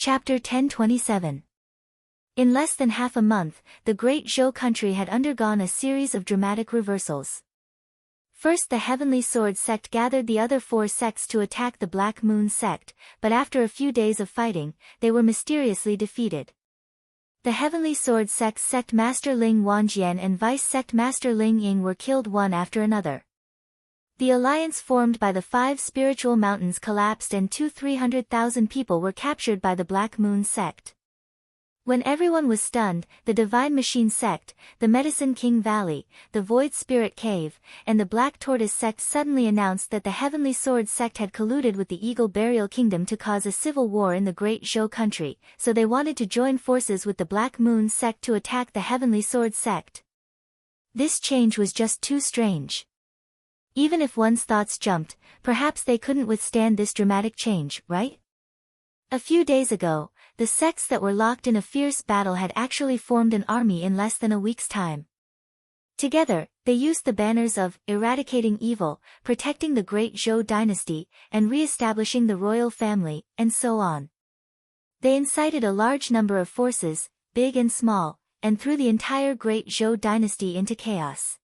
Chapter 1027. In less than half a month, the great Zhou country had undergone a series of dramatic reversals. First, the Heavenly Sword sect gathered the other four sects to attack the Black Moon sect, but after a few days of fighting, they were mysteriously defeated. The Heavenly Sword sect's sect master Ling Wanjian and vice sect master Ling Ying were killed one after another. The alliance formed by the 5 spiritual mountains collapsed and 300,000 people were captured by the Black Moon sect. When everyone was stunned, the Divine Machine sect, the Medicine King Valley, the Void Spirit Cave, and the Black Tortoise sect suddenly announced that the Heavenly Sword sect had colluded with the Eagle Burial Kingdom to cause a civil war in the Great Zhou country, so they wanted to join forces with the Black Moon sect to attack the Heavenly Sword sect. This change was just too strange. Even if one's thoughts jumped, perhaps they couldn't withstand this dramatic change, right? A few days ago, the sects that were locked in a fierce battle had actually formed an army in less than a week's time. Together, they used the banners of eradicating evil, protecting the Great Zhou dynasty, and re-establishing the royal family, and so on. They incited a large number of forces, big and small, and threw the entire Great Zhou dynasty into chaos.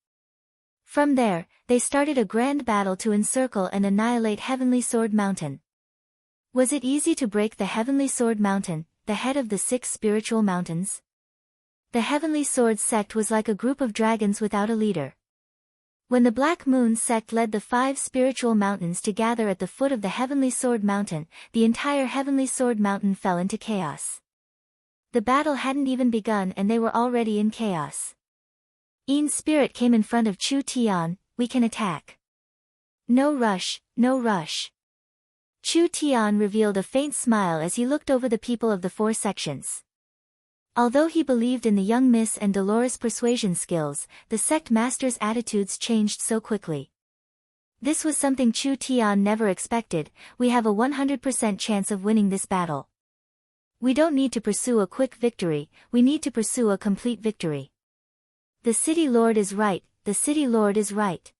From there, they started a grand battle to encircle and annihilate Heavenly Sword Mountain. Was it easy to break the Heavenly Sword Mountain, the head of the 6 spiritual mountains? The Heavenly Sword sect was like a group of dragons without a leader. When the Black Moon sect led the 5 spiritual mountains to gather at the foot of the Heavenly Sword Mountain, the entire Heavenly Sword Mountain fell into chaos. The battle hadn't even begun and they were already in chaos. Yin's spirit came in front of Chu Tian. We can attack. No rush, no rush. Chu Tian revealed a faint smile as he looked over the people of the 4 sections. Although he believed in the young Miss and Dolores' persuasion skills, the sect master's attitudes changed so quickly. This was something Chu Tian never expected. We have a 100% chance of winning this battle. We don't need to pursue a quick victory, we need to pursue a complete victory. The city lord is right, the city lord is right.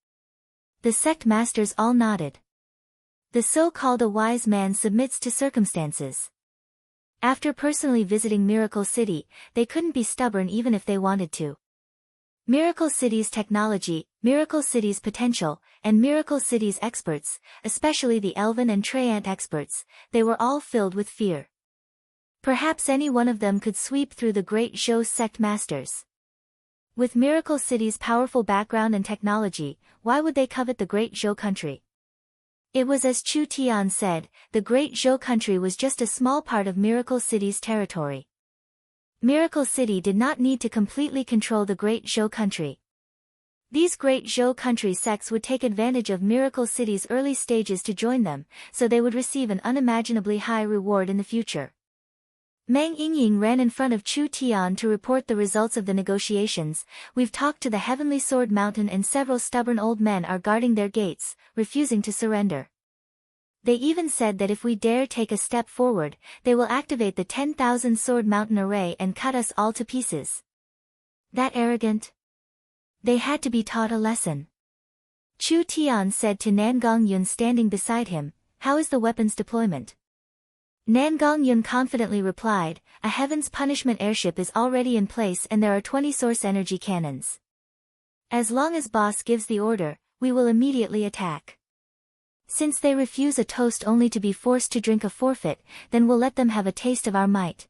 The sect masters all nodded. The so-called a wise man submits to circumstances. After personally visiting Miracle City, they couldn't be stubborn even if they wanted to. Miracle City's technology, Miracle City's potential, and Miracle City's experts, especially the Elven and Treant experts, they were all filled with fear. Perhaps any one of them could sweep through the Great Zhou sect masters. With Miracle City's powerful background and technology, why would they covet the Great Zhou country? It was as Chu Tian said, the Great Zhou country was just a small part of Miracle City's territory. Miracle City did not need to completely control the Great Zhou country. These Great Zhou country sects would take advantage of Miracle City's early stages to join them, so they would receive an unimaginably high reward in the future. Meng Yingying ran in front of Chu Tian to report the results of the negotiations. We've talked to the Heavenly Sword Mountain and several stubborn old men are guarding their gates, refusing to surrender. They even said that if we dare take a step forward, they will activate the 10,000 Sword Mountain array and cut us all to pieces. That arrogant? They had to be taught a lesson. Chu Tian said to Nangong Yun standing beside him, "How is the weapons deployment?" Nangong Yun confidently replied, "A Heaven's Punishment airship is already in place and there are 20 source energy cannons. As long as boss gives the order, we will immediately attack. Since they refuse a toast only to be forced to drink a forfeit, then we'll let them have a taste of our might."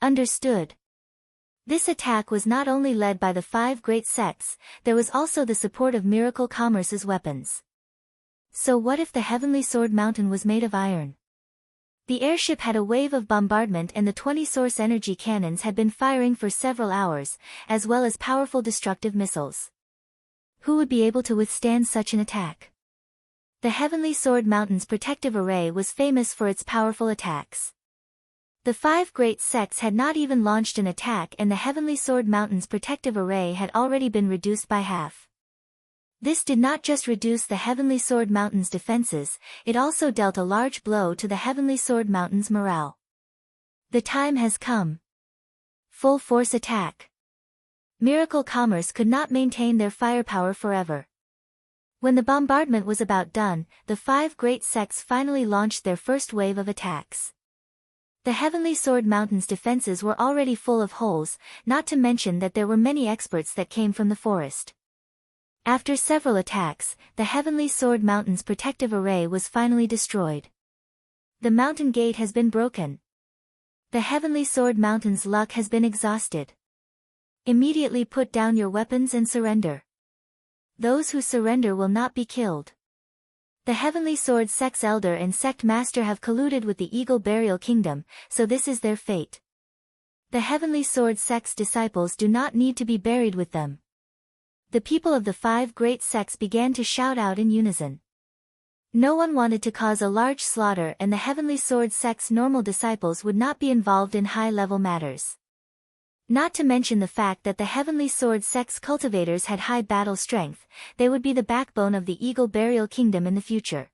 Understood. This attack was not only led by the 5 great sects, there was also the support of Miracle Commerce's weapons. So what if the Heavenly Sword Mountain was made of iron? The airship had a wave of bombardment and the 20 source energy cannons had been firing for several hours, as well as powerful destructive missiles. Who would be able to withstand such an attack? The Heavenly Sword Mountain's protective array was famous for its powerful attacks. The 5 great sects had not even launched an attack and the Heavenly Sword Mountain's protective array had already been reduced by half. This did not just reduce the Heavenly Sword Mountain's defenses, it also dealt a large blow to the Heavenly Sword Mountain's morale. The time has come. Full force attack. Miracle Commerce could not maintain their firepower forever. When the bombardment was about done, the 5 great sects finally launched their first wave of attacks. The Heavenly Sword Mountain's defenses were already full of holes, not to mention that there were many experts that came from the forest. After several attacks, the Heavenly Sword Mountain's protective array was finally destroyed. The mountain gate has been broken. The Heavenly Sword Mountain's luck has been exhausted. Immediately put down your weapons and surrender. Those who surrender will not be killed. The Heavenly Sword Sect's Elder and Sect Master have colluded with the Eagle Burial Kingdom, so this is their fate. The Heavenly Sword Sect's disciples do not need to be buried with them. The people of the 5 great sects began to shout out in unison. No one wanted to cause a large slaughter, and the Heavenly Sword Sect's normal disciples would not be involved in high-level matters. Not to mention the fact that the Heavenly Sword Sect's cultivators had high battle strength, they would be the backbone of the Eagle Burial Kingdom in the future.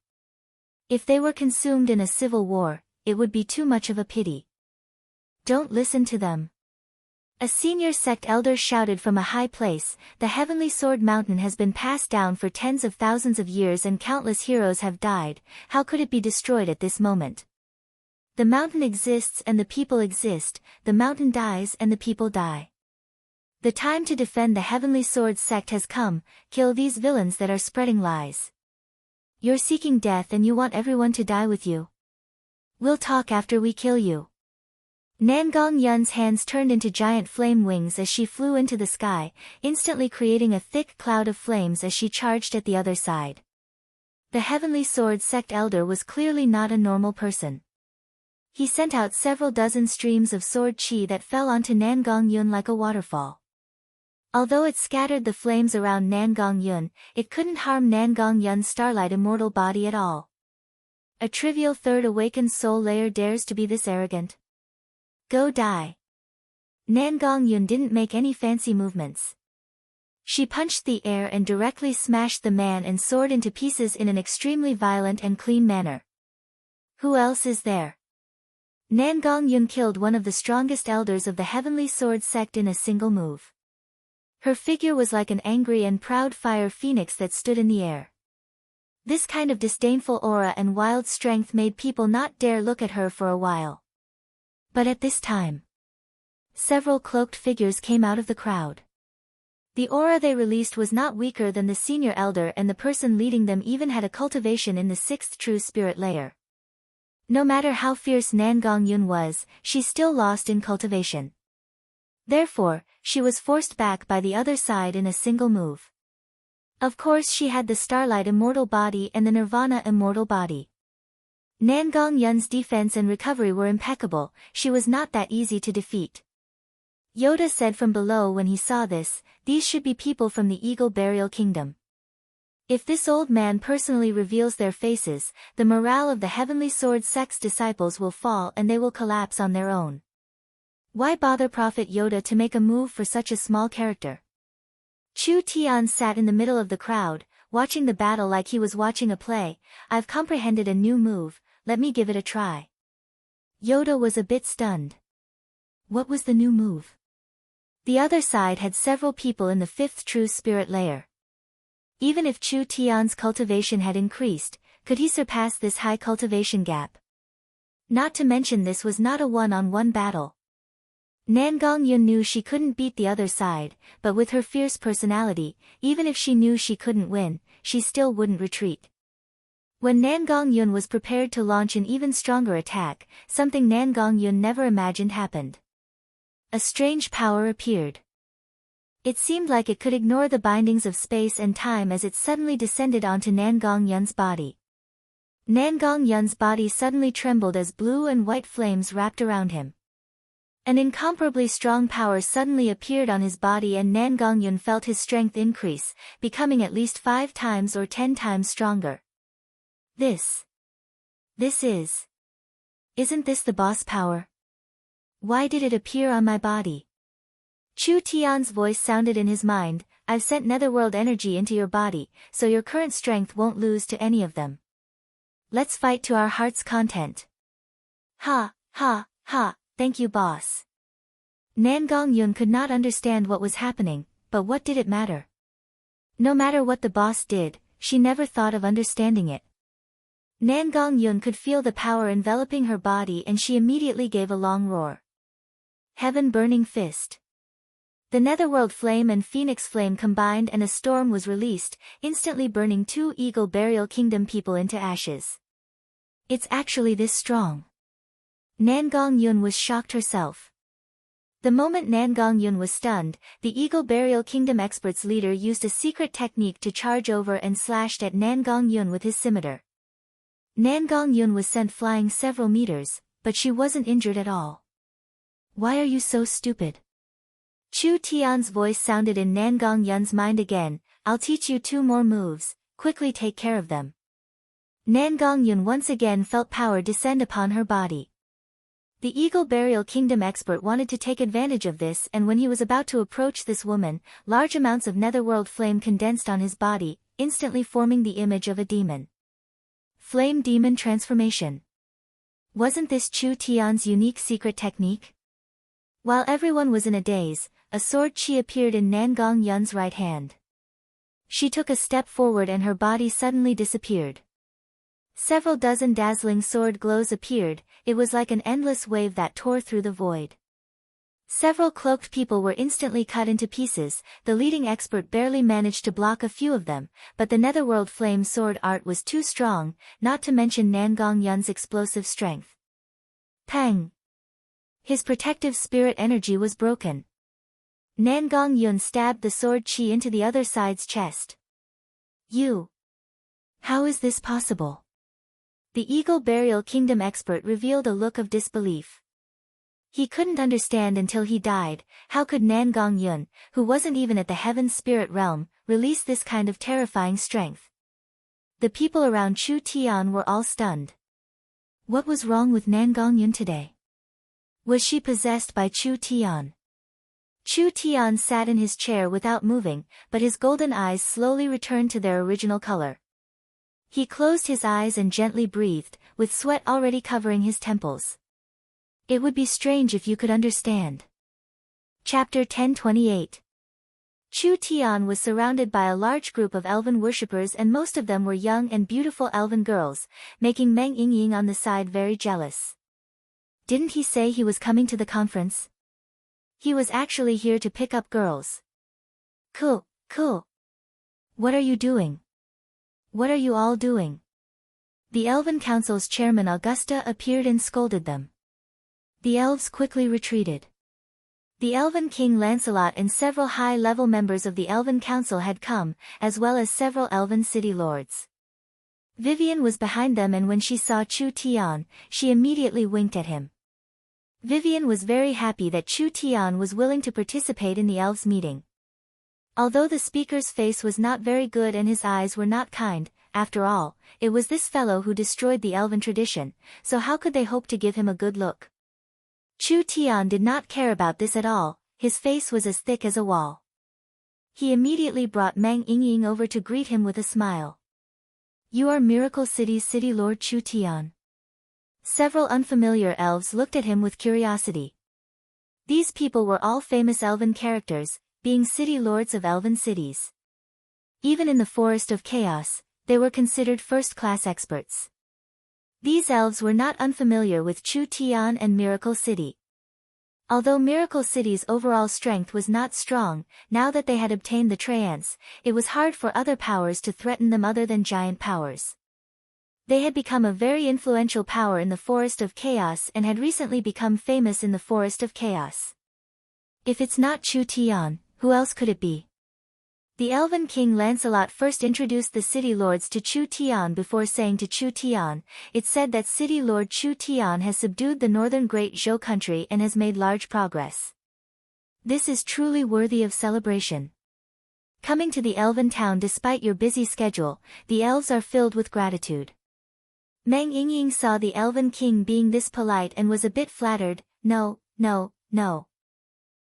If they were consumed in a civil war, it would be too much of a pity. Don't listen to them. A senior sect elder shouted from a high place, the Heavenly Sword Mountain has been passed down for tens of thousands of years and countless heroes have died, how could it be destroyed at this moment? The mountain exists and the people exist, the mountain dies and the people die. The time to defend the Heavenly Sword Sect has come, kill these villains that are spreading lies. You're seeking death and you want everyone to die with you. We'll talk after we kill you. Nangong Yun's hands turned into giant flame wings as she flew into the sky, instantly creating a thick cloud of flames as she charged at the other side. The Heavenly Sword Sect Elder was clearly not a normal person. He sent out several dozen streams of sword chi that fell onto Nangong Yun like a waterfall. Although it scattered the flames around Nangong Yun, it couldn't harm Nangong Yun's starlight immortal body at all. A trivial third awakened soul layer dares to be this arrogant. Go die. Nangong Yun didn't make any fancy movements. She punched the air and directly smashed the man and sword into pieces in an extremely violent and clean manner. Who else is there? Nangong Yun killed one of the strongest elders of the Heavenly Sword Sect in a single move. Her figure was like an angry and proud fire phoenix that stood in the air. This kind of disdainful aura and wild strength made people not dare look at her for a while. But at this time, several cloaked figures came out of the crowd. The aura they released was not weaker than the senior elder, and the person leading them even had a cultivation in the 6th true spirit layer. No matter how fierce Nangong Yun was, she still lost in cultivation. Therefore, she was forced back by the other side in a single move. Of course she had the Starlight Immortal body and the Nirvana Immortal body. Nangong Yun's defense and recovery were impeccable, she was not that easy to defeat. Yoda said from below when he saw this, these should be people from the Eagle Burial Kingdom. If this old man personally reveals their faces, the morale of the Heavenly Sword Sect's disciples will fall and they will collapse on their own. Why bother Prophet Yoda to make a move for such a small character? Chu Tian sat in the middle of the crowd, watching the battle like he was watching a play. I've comprehended a new move, let me give it a try. Yoda was a bit stunned. What was the new move? The other side had several people in the 5th true spirit layer. Even if Chu Tian's cultivation had increased, could he surpass this high cultivation gap? Not to mention this was not a one-on-one battle. Nangong Yun knew she couldn't beat the other side, but with her fierce personality, even if she knew she couldn't win, she still wouldn't retreat. When Nangong Yun was prepared to launch an even stronger attack, something Nangong Yun never imagined happened. A strange power appeared. It seemed like it could ignore the bindings of space and time as it suddenly descended onto Nangong Yun's body. Nangong Yun's body suddenly trembled as blue and white flames wrapped around him. An incomparably strong power suddenly appeared on his body and Nangong Yun felt his strength increase, becoming at least 5 times or 10 times stronger. Isn't this the boss power? Why did it appear on my body? Chu Tian's voice sounded in his mind, I've sent netherworld energy into your body, so your current strength won't lose to any of them. Let's fight to our heart's content. Ha, thank you boss. Nangong Yun could not understand what was happening, but what did it matter? No matter what the boss did, she never thought of understanding it. Nangong Yun could feel the power enveloping her body and she immediately gave a long roar. Heaven burning fist. The netherworld flame and phoenix flame combined and a storm was released, instantly burning 2 Eagle Burial Kingdom people into ashes. It's actually this strong. Nangong Yun was shocked herself. The moment Nangong Yun was stunned, the Eagle Burial Kingdom expert's leader used a secret technique to charge over and slashed at Nangong Yun with his scimitar. Nangong Yun was sent flying several meters, but she wasn't injured at all. Why are you so stupid? Chu Tian's voice sounded in Nangong Yun's mind again. I'll teach you 2 more moves, quickly take care of them. Nangong Yun once again felt power descend upon her body. The Eagle Burial Kingdom expert wanted to take advantage of this, and when he was about to approach this woman, large amounts of netherworld flame condensed on his body, instantly forming the image of a demon. Flame demon transformation. Wasn't this Chu Tian's unique secret technique? While everyone was in a daze, a sword chi appeared in Nangong Yun's right hand. She took a step forward and her body suddenly disappeared. Several dozen dazzling sword glows appeared, it was like an endless wave that tore through the void. Several cloaked people were instantly cut into pieces, the leading expert barely managed to block a few of them, but the netherworld flame sword art was too strong, not to mention Nangong Yun's explosive strength. Pang! His protective spirit energy was broken. Nangong Yun stabbed the sword chi into the other side's chest. You! How is this possible? The Eagle Burial Kingdom expert revealed a look of disbelief. He couldn't understand until he died, how could Nangong Yun, who wasn't even at the heaven spirit realm, release this kind of terrifying strength? The people around Chu Tian were all stunned. What was wrong with Nangong Yun today? Was she possessed by Chu Tian? Chu Tian sat in his chair without moving, but his golden eyes slowly returned to their original color. He closed his eyes and gently breathed, with sweat already covering his temples. It would be strange if you could understand. Chapter 1028. Chu Tian was surrounded by a large group of elven worshippers and most of them were young and beautiful elven girls, making Meng Yingying on the side very jealous. Didn't he say he was coming to the conference? He was actually here to pick up girls. Cool. What are you doing? What are you all doing? The Elven Council's chairman Augusta appeared and scolded them. The elves quickly retreated. The Elven King Lancelot and several high-level members of the Elven Council had come, as well as several Elven city lords. Vivian was behind them and when she saw Chu Tian, she immediately winked at him. Vivian was very happy that Chu Tian was willing to participate in the elves' meeting. Although the speaker's face was not very good and his eyes were not kind, after all, it was this fellow who destroyed the elven tradition, so how could they hope to give him a good look? Chu Tian did not care about this at all, his face was as thick as a wall. He immediately brought Meng Yingying over to greet him with a smile. You are Miracle City's City Lord Chu Tian. Several unfamiliar elves looked at him with curiosity. These people were all famous elven characters, being city lords of elven cities. Even in the Forest of Chaos, they were considered first-class experts. These elves were not unfamiliar with Chu Tian and Miracle City. Although Miracle City's overall strength was not strong, now that they had obtained the Trance, it was hard for other powers to threaten them other than giant powers. They had become a very influential power in the Forest of Chaos and had recently become famous in the Forest of Chaos. If it's not Chu Tian, who else could it be? The Elven King Lancelot first introduced the city lords to Chu Tian before saying to Chu Tian, it's said that City Lord Chu Tian has subdued the northern Great Zhou country and has made large progress. This is truly worthy of celebration. Coming to the Elven town despite your busy schedule, the elves are filled with gratitude. Meng Yingying saw the Elven King being this polite and was a bit flattered. No.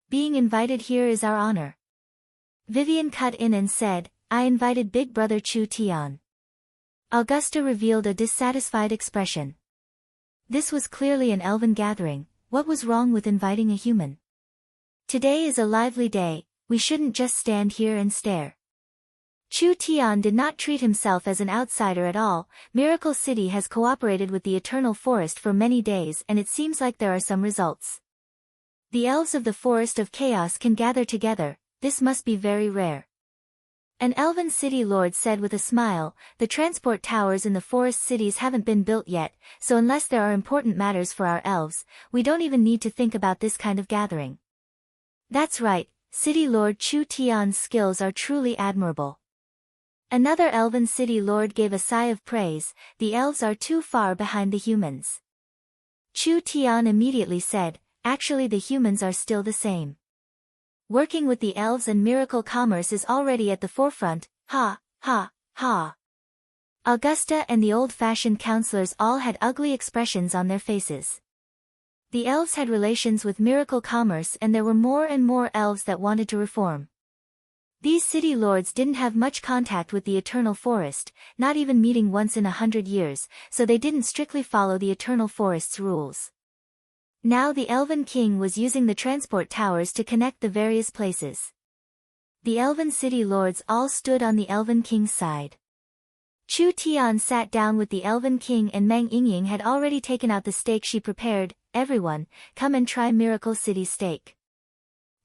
Being invited here is our honor. Vivian cut in and said, I invited Big Brother Chu Tian. Augusta revealed a dissatisfied expression. This was clearly an elven gathering, what was wrong with inviting a human? Today is a lively day, we shouldn't just stand here and stare. Chu Tian did not treat himself as an outsider at all. Miracle City has cooperated with the Eternal Forest for many days and it seems like there are some results. The elves of the Forest of Chaos can gather together, this must be very rare. An elven city lord said with a smile, the transport towers in the forest cities haven't been built yet, so unless there are important matters for our elves, we don't even need to think about this kind of gathering. That's right, City Lord Chu Tian's skills are truly admirable. Another elven city lord gave a sigh of praise, the elves are too far behind the humans. Chu Tian immediately said, actually the humans are still the same. Working with the elves and miracle commerce is already at the forefront, ha, ha, ha. Augusta and the old-fashioned counselors all had ugly expressions on their faces. The elves had relations with miracle commerce and there were more and more elves that wanted to reform. These city lords didn't have much contact with the Eternal Forest, not even meeting once in 100 years, so they didn't strictly follow the Eternal Forest's rules. Now the Elven King was using the transport towers to connect the various places. The Elven City Lords all stood on the Elven King's side. Chu Tian sat down with the Elven King and Meng Yingying had already taken out the steak she prepared. Everyone, come and try Miracle City steak.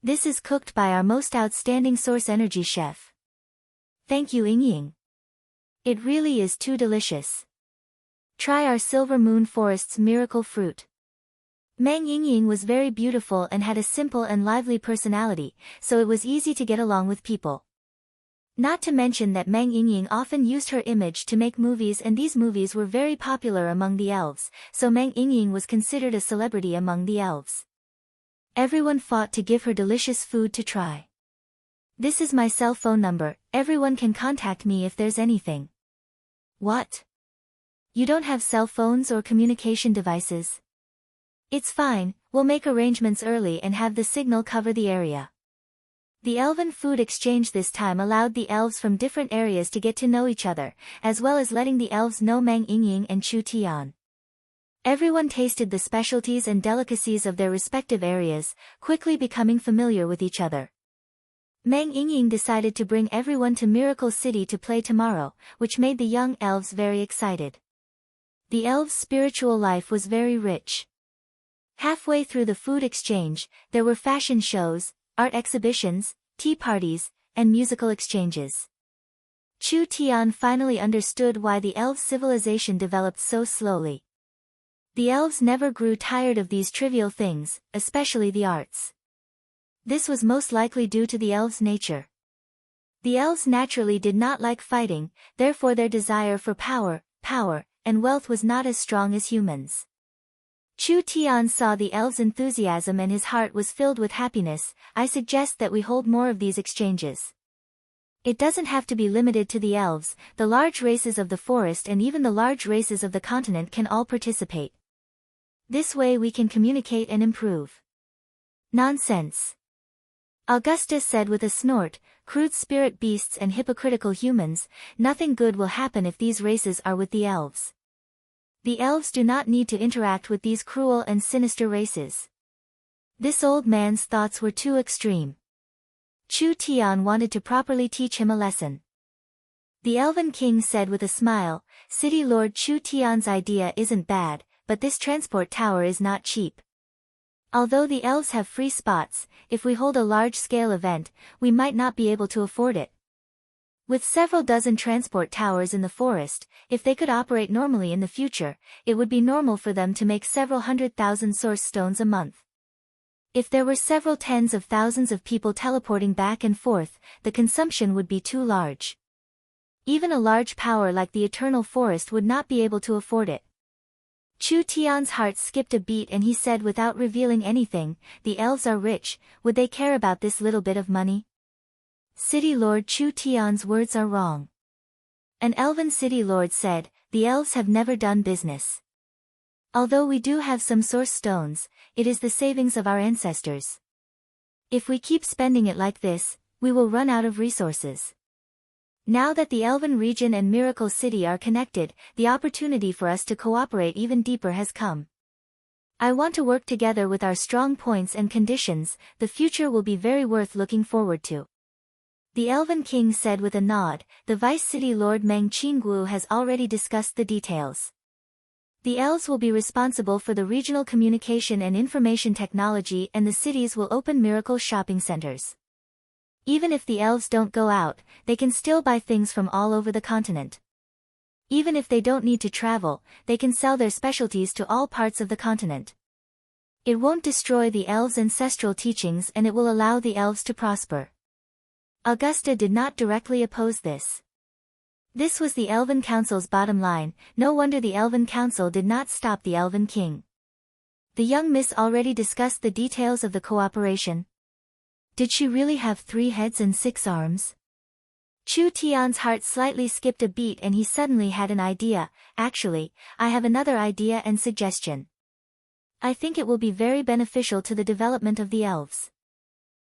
This is cooked by our most outstanding source energy chef. Thank you Yingying. It really is too delicious. Try our Silver Moon Forest's miracle fruit. Meng Yingying was very beautiful and had a simple and lively personality, so it was easy to get along with people. Not to mention that Meng Yingying often used her image to make movies and these movies were very popular among the elves, so Meng Yingying was considered a celebrity among the elves. Everyone fought to give her delicious food to try. This is my cell phone number, everyone can contact me if there's anything. What? You don't have cell phones or communication devices? It's fine, we'll make arrangements early and have the signal cover the area. The elven food exchange this time allowed the elves from different areas to get to know each other, as well as letting the elves know Meng Yingying and Chu Tian. Everyone tasted the specialties and delicacies of their respective areas, quickly becoming familiar with each other. Meng Yingying decided to bring everyone to Miracle City to play tomorrow, which made the young elves very excited. The elves' spiritual life was very rich. Halfway through the food exchange, there were fashion shows, art exhibitions, tea parties, and musical exchanges. Chu Tian finally understood why the elves' civilization developed so slowly. The elves never grew tired of these trivial things, especially the arts. This was most likely due to the elves' nature. The elves naturally did not like fighting, therefore their desire for power, and wealth was not as strong as humans. Chu Tian saw the elves' enthusiasm and his heart was filled with happiness. I suggest that we hold more of these exchanges. It doesn't have to be limited to the elves, the large races of the forest and even the large races of the continent can all participate. This way we can communicate and improve. Nonsense. Augusta said with a snort, crude spirit beasts and hypocritical humans, nothing good will happen if these races are with the elves. The elves do not need to interact with these cruel and sinister races. This old man's thoughts were too extreme. Chu Tian wanted to properly teach him a lesson. The Elven King said with a smile, City Lord Chu Tian's idea isn't bad, but this transport tower is not cheap. Although the elves have free spots, if we hold a large-scale event, we might not be able to afford it. With several dozen transport towers in the forest, if they could operate normally in the future, it would be normal for them to make several 100,000 source stones a month. If there were several tens of thousands of people teleporting back and forth, the consumption would be too large. Even a large power like the Eternal Forest would not be able to afford it. Chu Tian's heart skipped a beat and he said without revealing anything, the elves are rich, would they care about this little bit of money? City Lord Chu Tian's words are wrong. An elven city lord said, the elves have never done business. Although we do have some source stones, it is the savings of our ancestors. If we keep spending it like this, we will run out of resources. Now that the Elven region and Miracle City are connected, the opportunity for us to cooperate even deeper has come. I want to work together with our strong points and conditions, the future will be very worth looking forward to. The Elven King said with a nod, the Vice City Lord Meng Qinggu has already discussed the details. The elves will be responsible for the regional communication and information technology, and the cities will open miracle shopping centers. Even if the elves don't go out, they can still buy things from all over the continent. Even if they don't need to travel, they can sell their specialties to all parts of the continent. It won't destroy the elves' ancestral teachings, and it will allow the elves to prosper. Augusta did not directly oppose this. This was the Elven Council's bottom line. No wonder the Elven Council did not stop the Elven King. The young miss already discussed the details of the cooperation. Did she really have 3 heads and 6 arms? Chu Tian's heart slightly skipped a beat and he suddenly had an idea. Actually, I have another idea and suggestion. I think it will be very beneficial to the development of the elves.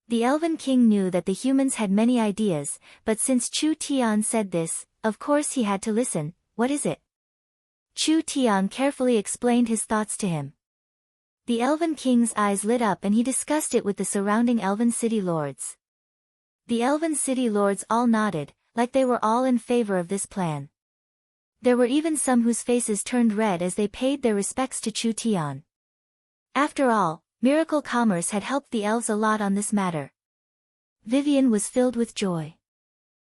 The Elven King knew that the humans had many ideas, but since Chu Tian said this, of course he had to listen. What is it? Chu Tian carefully explained his thoughts to him. The Elven King's eyes lit up and he discussed it with the surrounding Elven City Lords. The Elven City Lords all nodded, like they were all in favor of this plan. There were even some whose faces turned red as they paid their respects to Chu Tian. After all, Miracle Commerce had helped the elves a lot on this matter. Vivian was filled with joy.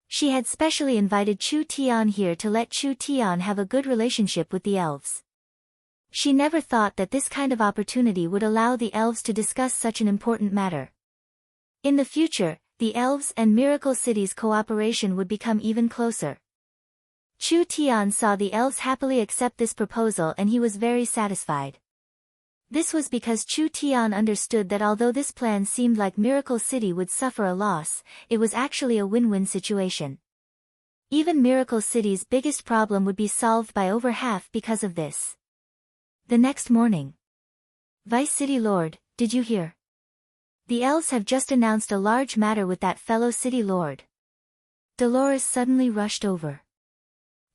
She had specially invited Chu Tian here to let Chu Tian have a good relationship with the elves. She never thought that this kind of opportunity would allow the elves to discuss such an important matter. In the future, the elves and Miracle City's cooperation would become even closer. Chu Tian saw the elves happily accept this proposal and he was very satisfied. This was because Chu Tian understood that although this plan seemed like Miracle City would suffer a loss, it was actually a win-win situation. Even Miracle City's biggest problem would be solved by over half because of this. The next morning. Vice City Lord, did you hear? The elves have just announced a large matter with that fellow City Lord. Dolores suddenly rushed over.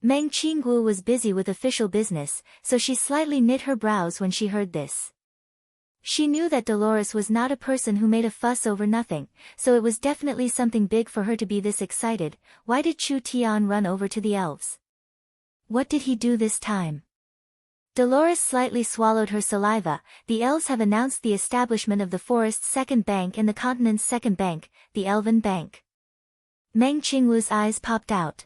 Meng Qinggu was busy with official business, so she slightly knit her brows when she heard this. She knew that Dolores was not a person who made a fuss over nothing, so it was definitely something big for her to be this excited. Why did Chu Tian run over to the elves? What did he do this time? Dolores slightly swallowed her saliva. The elves have announced the establishment of the forest's second bank and the continent's second bank, the Elven Bank. Meng Qingwu's eyes popped out.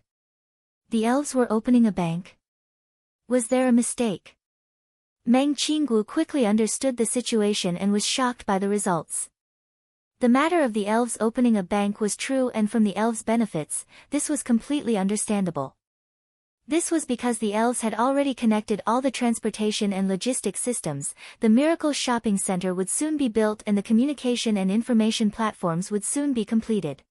The elves were opening a bank? Was there a mistake? Meng Qingwu quickly understood the situation and was shocked by the results. The matter of the elves opening a bank was true, and from the elves' benefits, this was completely understandable. This was because the elves had already connected all the transportation and logistics systems. The Miracle Shopping Center would soon be built and the communication and information platforms would soon be completed.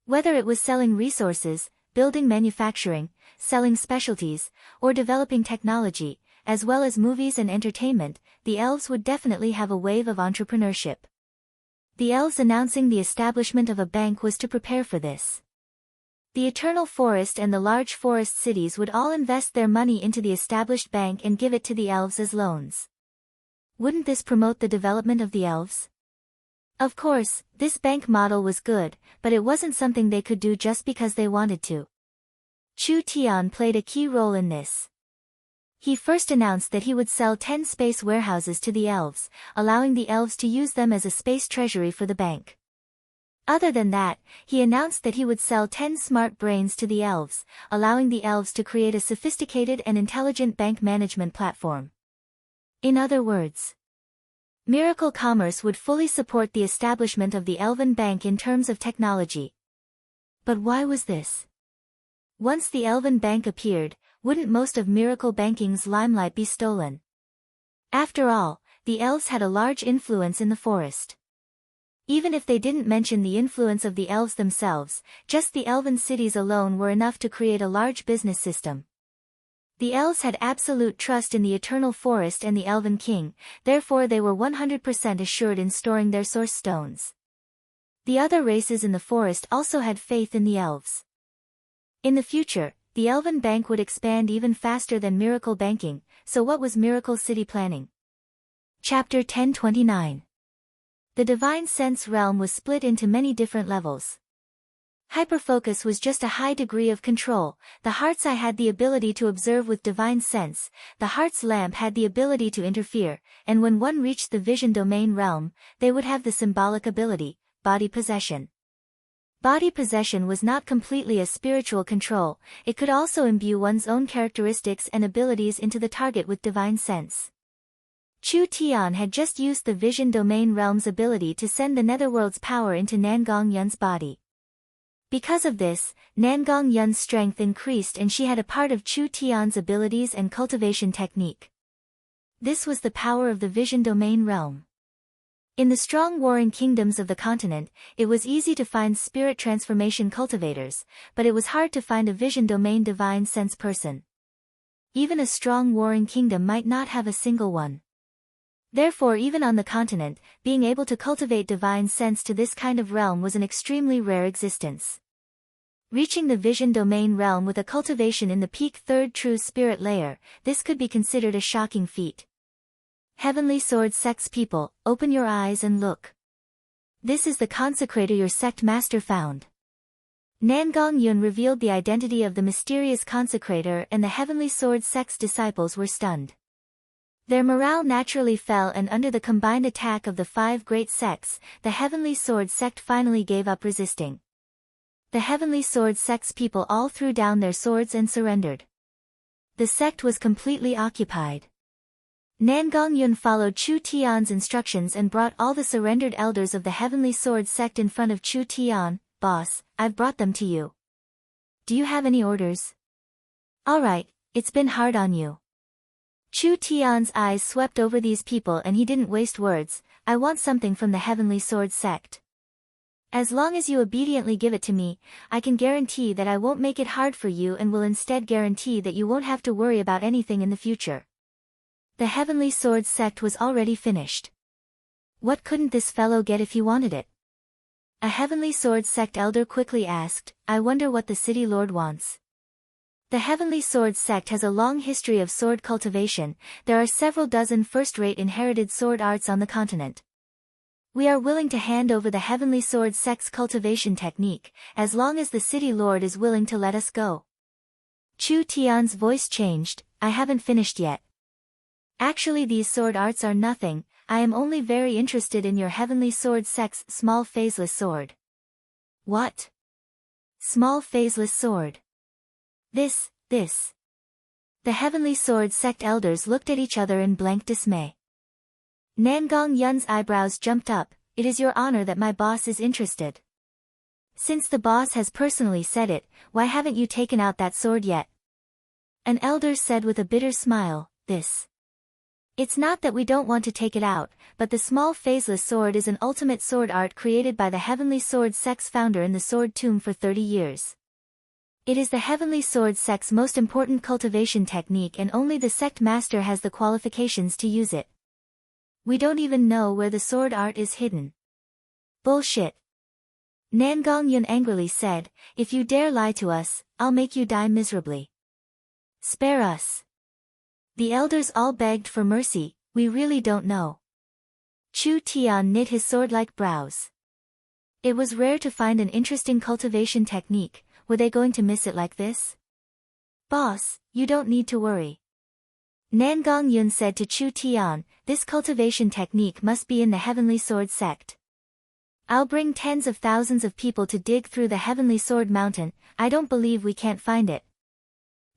Whether it was selling resources, building manufacturing, selling specialties, or developing technology, as well as movies and entertainment, the elves would definitely have a wave of entrepreneurship. The elves announcing the establishment of a bank was to prepare for this. The Eternal Forest and the large forest cities would all invest their money into the established bank and give it to the elves as loans. Wouldn't this promote the development of the elves? Of course, this bank model was good, but it wasn't something they could do just because they wanted to. Chu Tian played a key role in this. He first announced that he would sell 10 space warehouses to the elves, allowing the elves to use them as a space treasury for the bank. Other than that, he announced that he would sell 10 smart brains to the elves, allowing the elves to create a sophisticated and intelligent bank management platform. In other words, Miracle Commerce would fully support the establishment of the Elven Bank in terms of technology. But why was this? Once the Elven Bank appeared, wouldn't most of Miracle Banking's limelight be stolen? After all, the elves had a large influence in the forest. Even if they didn't mention the influence of the elves themselves, just the elven cities alone were enough to create a large business system. The elves had absolute trust in the Eternal Forest and the Elven King, therefore they were 100% assured in storing their source stones. The other races in the forest also had faith in the elves. In the future, the Elven Bank would expand even faster than Miracle Banking, so what was Miracle City planning? Chapter 1029. The Divine Sense Realm was split into many different levels. Hyperfocus was just a high degree of control. The heart's eye had the ability to observe with divine sense, the heart's lamp had the ability to interfere, and when one reached the vision domain realm, they would have the symbolic ability, body possession. Body possession was not completely a spiritual control, it could also imbue one's own characteristics and abilities into the target with divine sense. Chu Tian had just used the vision domain realm's ability to send the netherworld's power into Nangong Yun's body. Because of this, Nangong Yun's strength increased and she had a part of Chu Tian's abilities and cultivation technique. This was the power of the vision domain realm. In the strong warring kingdoms of the continent, it was easy to find spirit transformation cultivators, but it was hard to find a vision domain divine sense person. Even a strong warring kingdom might not have a single one. Therefore, even on the continent, being able to cultivate divine sense to this kind of realm was an extremely rare existence. Reaching the vision domain realm with a cultivation in the peak third true spirit layer, this could be considered a shocking feat. Heavenly Sword Sect's people, open your eyes and look. This is the consecrator your sect master found. Nangong Yun revealed the identity of the mysterious consecrator and the Heavenly Sword Sect's disciples were stunned. Their morale naturally fell and under the combined attack of the 5 great sects, the Heavenly Sword Sect finally gave up resisting. The Heavenly Sword Sect's people all threw down their swords and surrendered. The sect was completely occupied. Nangong Yun followed Chu Tian's instructions and brought all the surrendered elders of the Heavenly Sword Sect in front of Chu Tian. Boss, I've brought them to you. Do you have any orders? Alright, it's been hard on you. Chu Tian's eyes swept over these people and he didn't waste words. I want something from the Heavenly Sword Sect. As long as you obediently give it to me, I can guarantee that I won't make it hard for you and will instead guarantee that you won't have to worry about anything in the future. The Heavenly Sword Sect was already finished. What couldn't this fellow get if he wanted it? A Heavenly Sword Sect elder quickly asked, I wonder what the city lord wants. The Heavenly Sword Sect has a long history of sword cultivation. There are several dozen first-rate inherited sword arts on the continent. We are willing to hand over the Heavenly Sword Sect's cultivation technique, as long as the city lord is willing to let us go. Chu Tian's voice changed, I haven't finished yet. Actually, these sword arts are nothing, I am only very interested in your Heavenly Sword Sect's small phaseless sword. What? Small phaseless sword. This. The Heavenly Sword Sect elders looked at each other in blank dismay. Nangong Yun's eyebrows jumped up, it is your honor that my boss is interested. Since the boss has personally said it, why haven't you taken out that sword yet? An elder said with a bitter smile, this. It's not that we don't want to take it out, but the small phaseless sword is an ultimate sword art created by the Heavenly Sword Sect's founder in the Sword Tomb for 30 years. It is the Heavenly Sword Sect's most important cultivation technique and only the sect master has the qualifications to use it. We don't even know where the sword art is hidden. Bullshit. Nangong Yun angrily said, if you dare lie to us, I'll make you die miserably. Spare us. The elders all begged for mercy, we really don't know. Chu Tian knit his sword-like brows. It was rare to find an interesting cultivation technique, were they going to miss it like this? Boss, you don't need to worry. Nangong Yun said to Chu Tian, this cultivation technique must be in the Heavenly Sword Sect. I'll bring tens of thousands of people to dig through the Heavenly Sword Mountain, I don't believe we can't find it.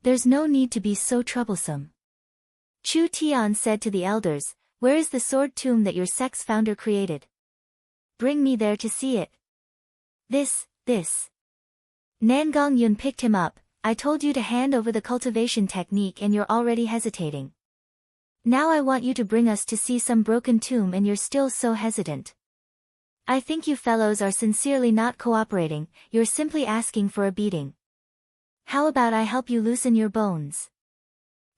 There's no need to be so troublesome. Chu Tian said to the elders, where is the sword tomb that your sect's founder created? Bring me there to see it. This. Nangong Yun picked him up, I told you to hand over the cultivation technique and you're already hesitating. Now I want you to bring us to see some broken tomb and you're still so hesitant. I think you fellows are sincerely not cooperating, you're simply asking for a beating. How about I help you loosen your bones?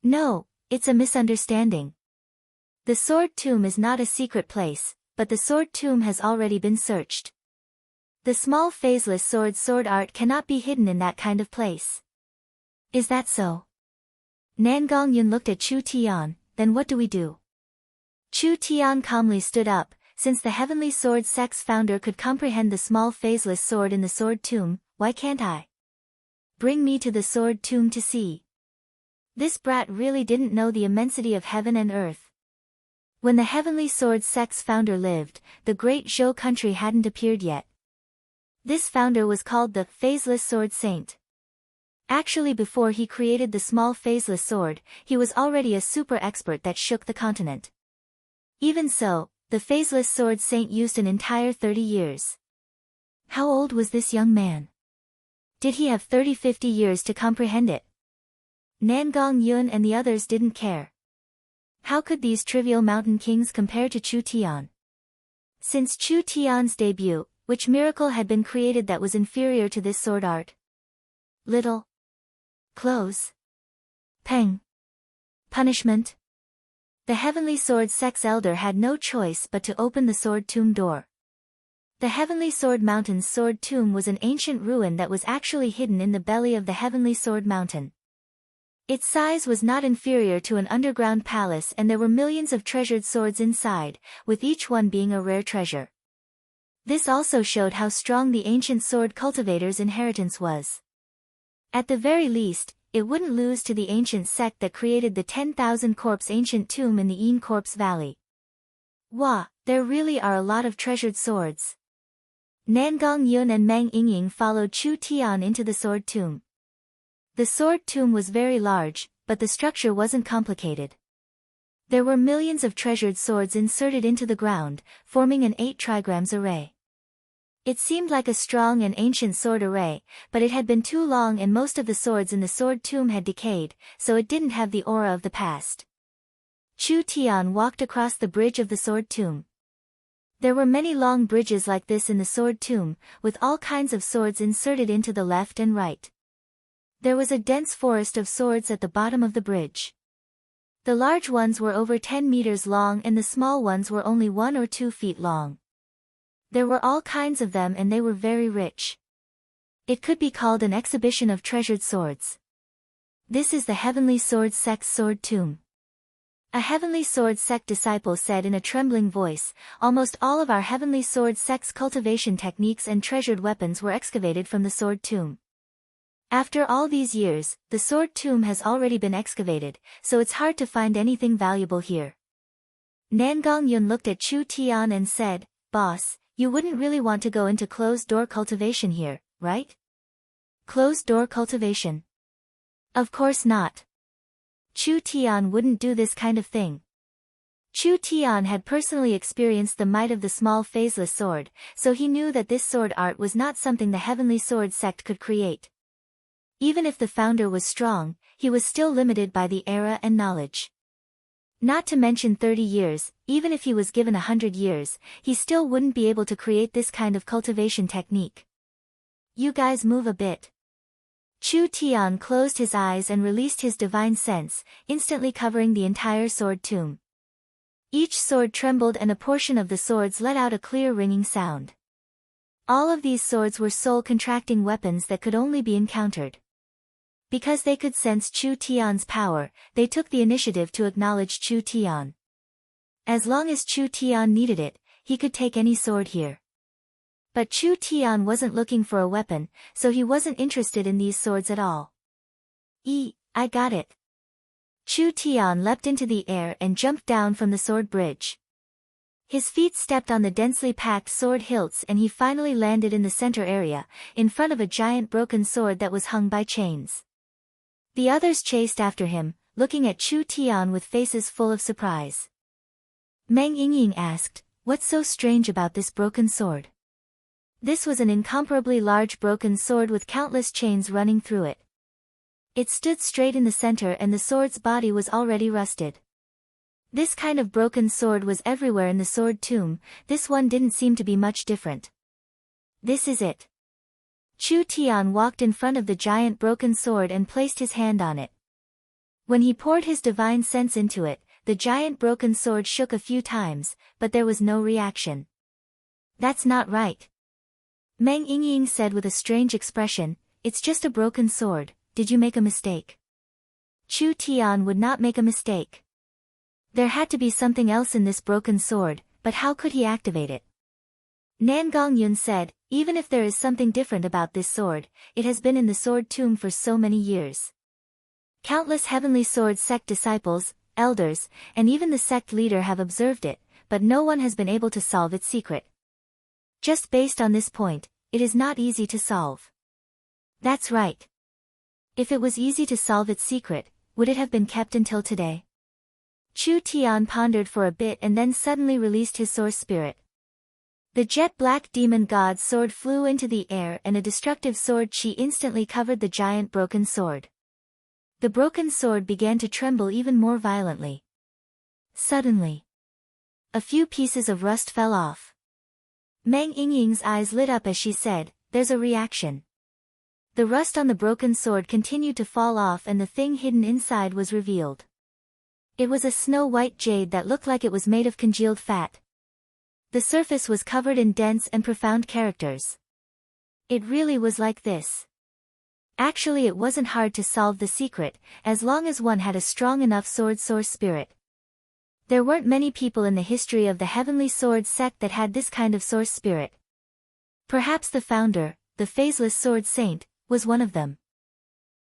No, it's a misunderstanding. The sword tomb is not a secret place, but the sword tomb has already been searched. The small phaseless sword art cannot be hidden in that kind of place. Is that so? Nangong Yun looked at Chu Tian, then what do we do? Chu Tian calmly stood up, since the Heavenly Sword Sect's founder could comprehend the small phaseless sword in the sword tomb, why can't I? Bring me to the sword tomb to see. This brat really didn't know the immensity of heaven and earth. When the heavenly sword sect's founder lived, the great Zhou country hadn't appeared yet. This founder was called the Phaseless Sword Saint. Actually, before he created the small phaseless sword, he was already a super expert that shook the continent. Even so, the Phaseless Sword Saint used an entire 30 years. How old was this young man? Did he have 50 years to comprehend it? Nangong Yun and the others didn't care. How could these trivial mountain kings compare to Chu Tian? Since Chu Tian's debut, which miracle had been created that was inferior to this sword art? Little. Close. Peng. Punishment. The heavenly sword sect's elder had no choice but to open the sword tomb door. The Heavenly Sword Mountain's sword tomb was an ancient ruin that was actually hidden in the belly of the Heavenly Sword Mountain. Its size was not inferior to an underground palace, and there were millions of treasured swords inside, with each one being a rare treasure. This also showed how strong the ancient sword cultivator's inheritance was. At the very least, it wouldn't lose to the ancient sect that created the 10,000 corpse ancient tomb in the Yin Corpse Valley. Wah, there really are a lot of treasured swords. Nangong Yun and Meng Yingying followed Chu Tian into the sword tomb. The sword tomb was very large, but the structure wasn't complicated. There were millions of treasured swords inserted into the ground, forming an 8 trigrams array. It seemed like a strong and ancient sword array, but it had been too long and most of the swords in the sword tomb had decayed, so it didn't have the aura of the past. Chu Tian walked across the bridge of the sword tomb. There were many long bridges like this in the sword tomb, with all kinds of swords inserted into the left and right. There was a dense forest of swords at the bottom of the bridge. The large ones were over 10 meters long and the small ones were only 1 or 2 feet long. There were all kinds of them and they were very rich. It could be called an exhibition of treasured swords. This is the Heavenly Sword Sect's sword tomb. A Heavenly Sword Sect disciple said in a trembling voice, almost all of our Heavenly Sword Sect's cultivation techniques and treasured weapons were excavated from the sword tomb. After all these years, the sword tomb has already been excavated, so it's hard to find anything valuable here. Nangong Yun looked at Chu Tian and said, "Boss, you wouldn't really want to go into closed-door cultivation here, right?" Closed-door cultivation? Of course not. Chu Tian wouldn't do this kind of thing. Chu Tian had personally experienced the might of the small phaseless sword, so he knew that this sword art was not something the Heavenly Sword Sect could create. Even if the founder was strong, he was still limited by the era and knowledge. Not to mention 30 years, even if he was given 100 years, he still wouldn't be able to create this kind of cultivation technique. You guys move a bit. Chu Tian closed his eyes and released his divine sense, instantly covering the entire sword tomb. Each sword trembled and a portion of the swords let out a clear ringing sound. All of these swords were soul-contracting weapons that could only be encountered. Because they could sense Chu Tian's power, they took the initiative to acknowledge Chu Tian. As long as Chu Tian needed it, he could take any sword here. But Chu Tian wasn't looking for a weapon, so he wasn't interested in these swords at all. I got it. Chu Tian leapt into the air and jumped down from the sword bridge. His feet stepped on the densely packed sword hilts and he finally landed in the center area, in front of a giant broken sword that was hung by chains. The others chased after him, looking at Chu Tian with faces full of surprise. Meng Yingying asked, "What's so strange about this broken sword?" This was an incomparably large broken sword with countless chains running through it. It stood straight in the center and the sword's body was already rusted. This kind of broken sword was everywhere in the sword tomb, this one didn't seem to be much different. This is it. Chu Tian walked in front of the giant broken sword and placed his hand on it. When he poured his divine sense into it, the giant broken sword shook a few times, but there was no reaction. "That's not right," Meng Yingying said with a strange expression. "It's just a broken sword, did you make a mistake?" Chu Tian would not make a mistake. There had to be something else in this broken sword, but how could he activate it? Nan Gongyun said, even if there is something different about this sword, it has been in the sword tomb for so many years. Countless heavenly sword sect disciples, elders, and even the sect leader have observed it, but no one has been able to solve its secret. Just based on this point, it is not easy to solve. That's right. If it was easy to solve its secret, would it have been kept until today? Chu Tian pondered for a bit and then suddenly released his source spirit. The jet-black demon god's sword flew into the air and a destructive sword chi instantly covered the giant broken sword. The broken sword began to tremble even more violently. Suddenly, a few pieces of rust fell off. Meng Yingying's eyes lit up as she said, "There's a reaction." The rust on the broken sword continued to fall off and the thing hidden inside was revealed. It was a snow-white jade that looked like it was made of congealed fat. The surface was covered in dense and profound characters. It really was like this. Actually, it wasn't hard to solve the secret, as long as one had a strong enough sword source spirit. There weren't many people in the history of the Heavenly Sword sect that had this kind of source spirit. Perhaps the founder, the Phaseless Sword Saint, was one of them.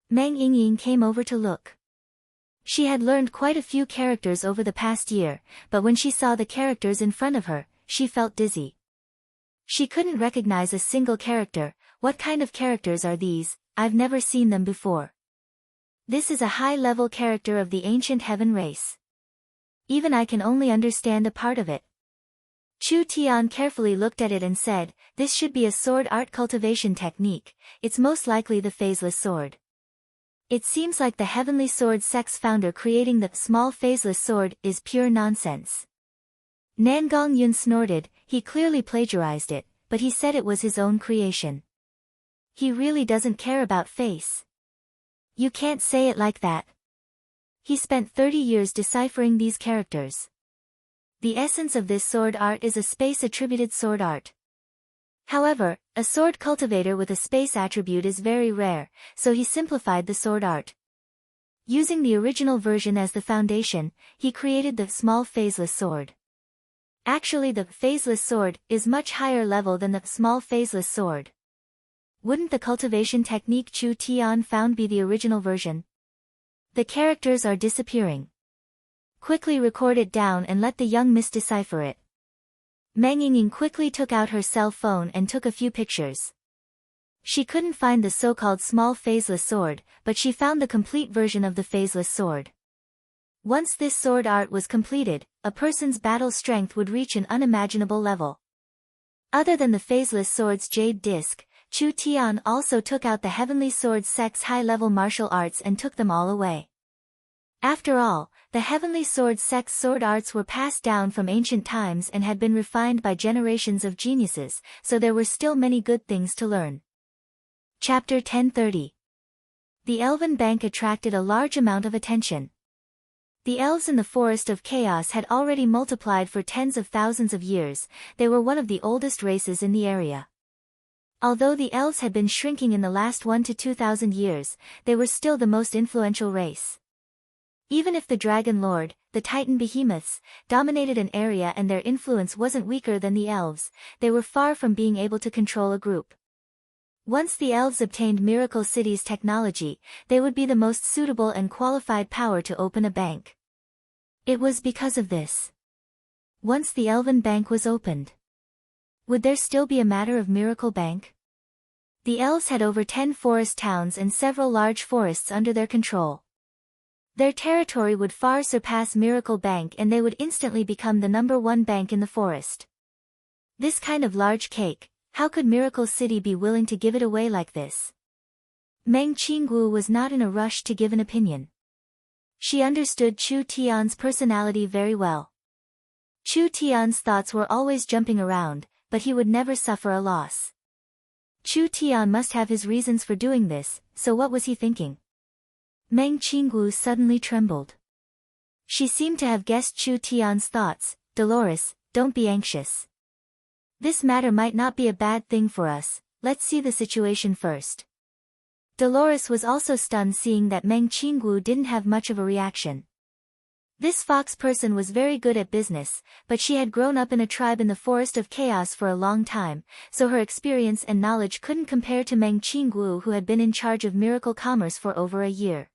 Meng Yingying came over to look. She had learned quite a few characters over the past year, but when she saw the characters in front of her, she felt dizzy. She couldn't recognize a single character. What kind of characters are these? I've never seen them before. This is a high-level character of the ancient heaven race. Even I can only understand a part of it. Chu Tian carefully looked at it and said, "This should be a sword art cultivation technique, it's most likely the phaseless sword." It seems like the Heavenly Sword sect's founder creating the small phaseless sword is pure nonsense. Nan Gongyun snorted, he clearly plagiarized it, but he said it was his own creation. He really doesn't care about face. You can't say it like that. He spent 30 years deciphering these characters. The essence of this sword art is a space-attributed sword art. However, a sword cultivator with a space attribute is very rare, so he simplified the sword art. Using the original version as the foundation, he created the small phaseless sword. Actually, the phaseless sword is much higher level than the small phaseless sword. Wouldn't the cultivation technique Chu Tian found be the original version? The characters are disappearing. Quickly record it down and let the young miss decipher it. Meng Yingying quickly took out her cell phone and took a few pictures. She couldn't find the so-called small phaseless sword, but she found the complete version of the phaseless sword. Once this sword art was completed, a person's battle strength would reach an unimaginable level. Other than the phaseless sword's jade disc, Chu Tian also took out the Heavenly Sword sect's high-level martial arts and took them all away. After all, the Heavenly Sword sect's sword arts were passed down from ancient times and had been refined by generations of geniuses, so there were still many good things to learn. Chapter 1030. The Elven Bank attracted a large amount of attention. The elves in the Forest of Chaos had already multiplied for tens of thousands of years. They were one of the oldest races in the area. Although the elves had been shrinking in the last 1 to 2,000 years, they were still the most influential race. Even if the Dragon Lord, the Titan behemoths, dominated an area and their influence wasn't weaker than the elves, they were far from being able to control a group. Once the elves obtained Miracle City's technology, they would be the most suitable and qualified power to open a bank. It was because of this. Once the Elven Bank was opened, would there still be a matter of Miracle Bank? The elves had over 10 forest towns and several large forests under their control. Their territory would far surpass Miracle Bank and they would instantly become the #1 bank in the forest. This kind of large cake, how could Miracle City be willing to give it away like this? Meng Qinggu was not in a rush to give an opinion. She understood Chu Tian's personality very well. Chu Tian's thoughts were always jumping around, but he would never suffer a loss. Chu Tian must have his reasons for doing this, so what was he thinking? Meng Qinggu suddenly trembled. She seemed to have guessed Chu Tian's thoughts. "Dolores, don't be anxious. This matter might not be a bad thing for us, let's see the situation first." Dolores was also stunned seeing that Meng Qinggu didn't have much of a reaction. This fox person was very good at business, but she had grown up in a tribe in the Forest of Chaos for a long time, so her experience and knowledge couldn't compare to Meng Qinggu, who had been in charge of miracle commerce for over a year.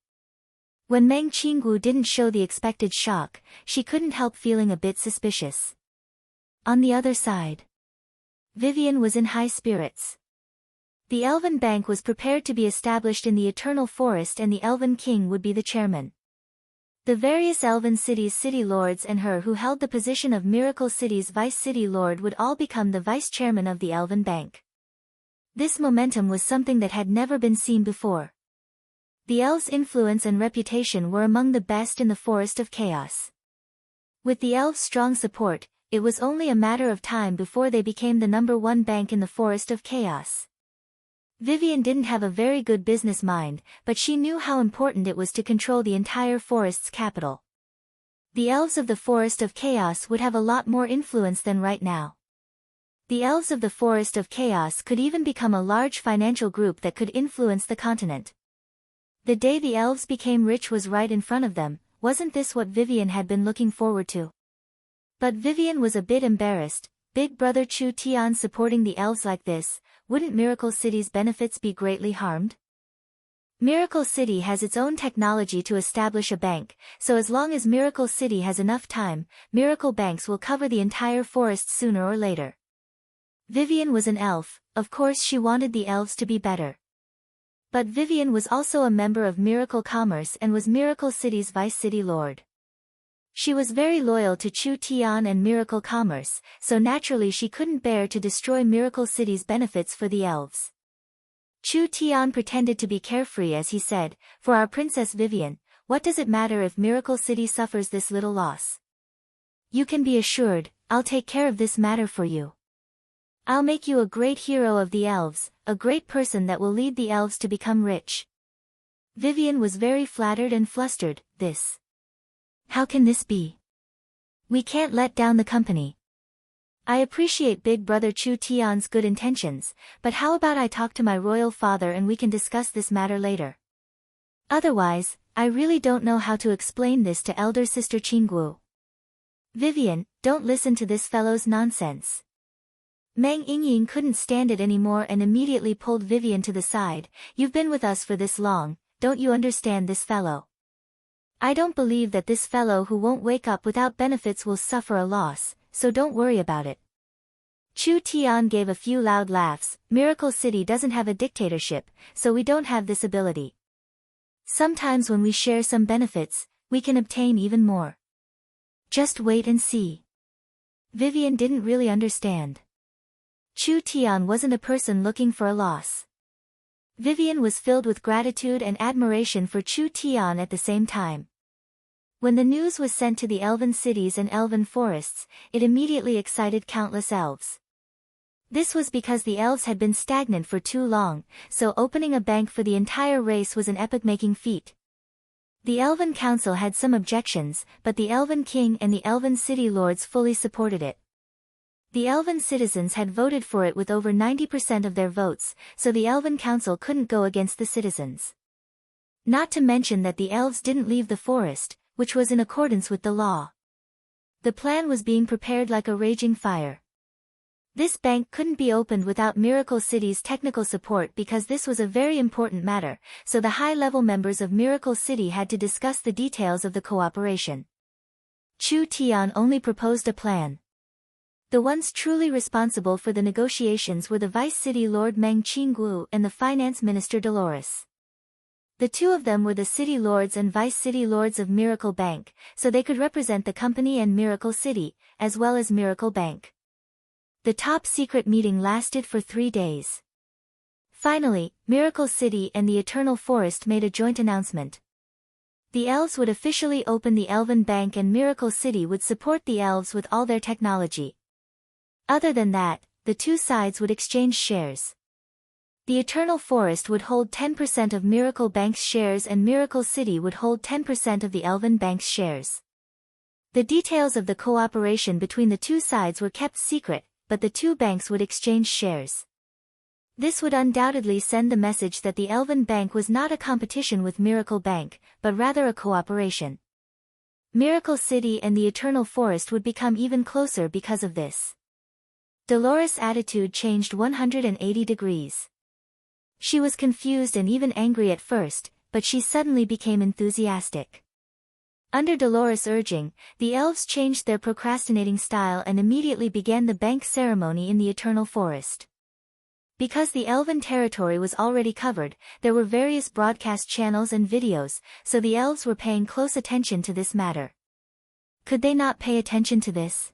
When Meng Qinggu didn't show the expected shock, she couldn't help feeling a bit suspicious. On the other side, Vivian was in high spirits. The Elven Bank was prepared to be established in the Eternal Forest, and the Elven King would be the chairman. The various Elven cities' city lords and her who held the position of Miracle City's vice city lord would all become the vice chairman of the Elven Bank. This momentum was something that had never been seen before. The elves' influence and reputation were among the best in the Forest of Chaos. With the elves' strong support, it was only a matter of time before they became the #1 bank in the Forest of Chaos. Vivian didn't have a very good business mind, but she knew how important it was to control the entire forest's capital. The elves of the Forest of Chaos would have a lot more influence than right now. The elves of the Forest of Chaos could even become a large financial group that could influence the continent. The day the elves became rich was right in front of them. Wasn't this what Vivian had been looking forward to? But Vivian was a bit embarrassed. Big brother Chu Tian supporting the elves like this, wouldn't Miracle City's benefits be greatly harmed? Miracle City has its own technology to establish a bank, so as long as Miracle City has enough time, miracle banks will cover the entire forest sooner or later. Vivian was an elf, of course she wanted the elves to be better. But Vivian was also a member of Miracle Commerce and was Miracle City's vice city lord. She was very loyal to Chu Tian and Miracle Commerce, so naturally she couldn't bear to destroy Miracle City's benefits for the elves. Chu Tian pretended to be carefree as he said, "For our Princess Vivian, what does it matter if Miracle City suffers this little loss? You can be assured, I'll take care of this matter for you. I'll make you a great hero of the elves, a great person that will lead the elves to become rich." Vivian was very flattered and flustered. How can this be? We can't let down the company. I appreciate Big Brother Chu Tian's good intentions, but how about I talk to my royal father and we can discuss this matter later? Otherwise, I really don't know how to explain this to elder sister Qinggu. Vivian, don't listen to this fellow's nonsense. Meng Yingying couldn't stand it anymore and immediately pulled Vivian to the side. You've been with us for this long, don't you understand this fellow? I don't believe that this fellow who won't wake up without benefits will suffer a loss, so don't worry about it. Chu Tian gave a few loud laughs. Miracle City doesn't have a dictatorship, so we don't have this ability. Sometimes when we share some benefits, we can obtain even more. Just wait and see. Vivian didn't really understand. Chu Tian wasn't a person looking for a loss. Vivian was filled with gratitude and admiration for Chu Tian at the same time. When the news was sent to the elven cities and elven forests, it immediately excited countless elves. This was because the elves had been stagnant for too long, so opening a bank for the entire race was an epoch-making feat. The Elven Council had some objections, but the Elven King and the Elven City Lords fully supported it. The Elven citizens had voted for it with over 90% of their votes, so the Elven Council couldn't go against the citizens. Not to mention that the elves didn't leave the forest, which was in accordance with the law. The plan was being prepared like a raging fire. This bank couldn't be opened without Miracle City's technical support because this was a very important matter, so the high-level members of Miracle City had to discuss the details of the cooperation. Chu Tian only proposed a plan. The ones truly responsible for the negotiations were the Vice City Lord Meng Qinggu and the Finance Minister Dolores. The two of them were the City Lords and Vice City Lords of Miracle Bank, so they could represent the company and Miracle City, as well as Miracle Bank. The top-secret meeting lasted for 3 days. Finally, Miracle City and the Eternal Forest made a joint announcement. The elves would officially open the Elven Bank and Miracle City would support the elves with all their technology. Other than that, the two sides would exchange shares. The Eternal Forest would hold 10% of Miracle Bank's shares and Miracle City would hold 10% of the Elven Bank's shares. The details of the cooperation between the two sides were kept secret, but the two banks would exchange shares. This would undoubtedly send the message that the Elven Bank was not a competition with Miracle Bank, but rather a cooperation. Miracle City and the Eternal Forest would become even closer because of this. Dolores' attitude changed 180 degrees. She was confused and even angry at first, but she suddenly became enthusiastic. Under Dolores' urging, the elves changed their procrastinating style and immediately began the bank ceremony in the Eternal Forest. Because the elven territory was already covered, there were various broadcast channels and videos, so the elves were paying close attention to this matter. Could they not pay attention to this?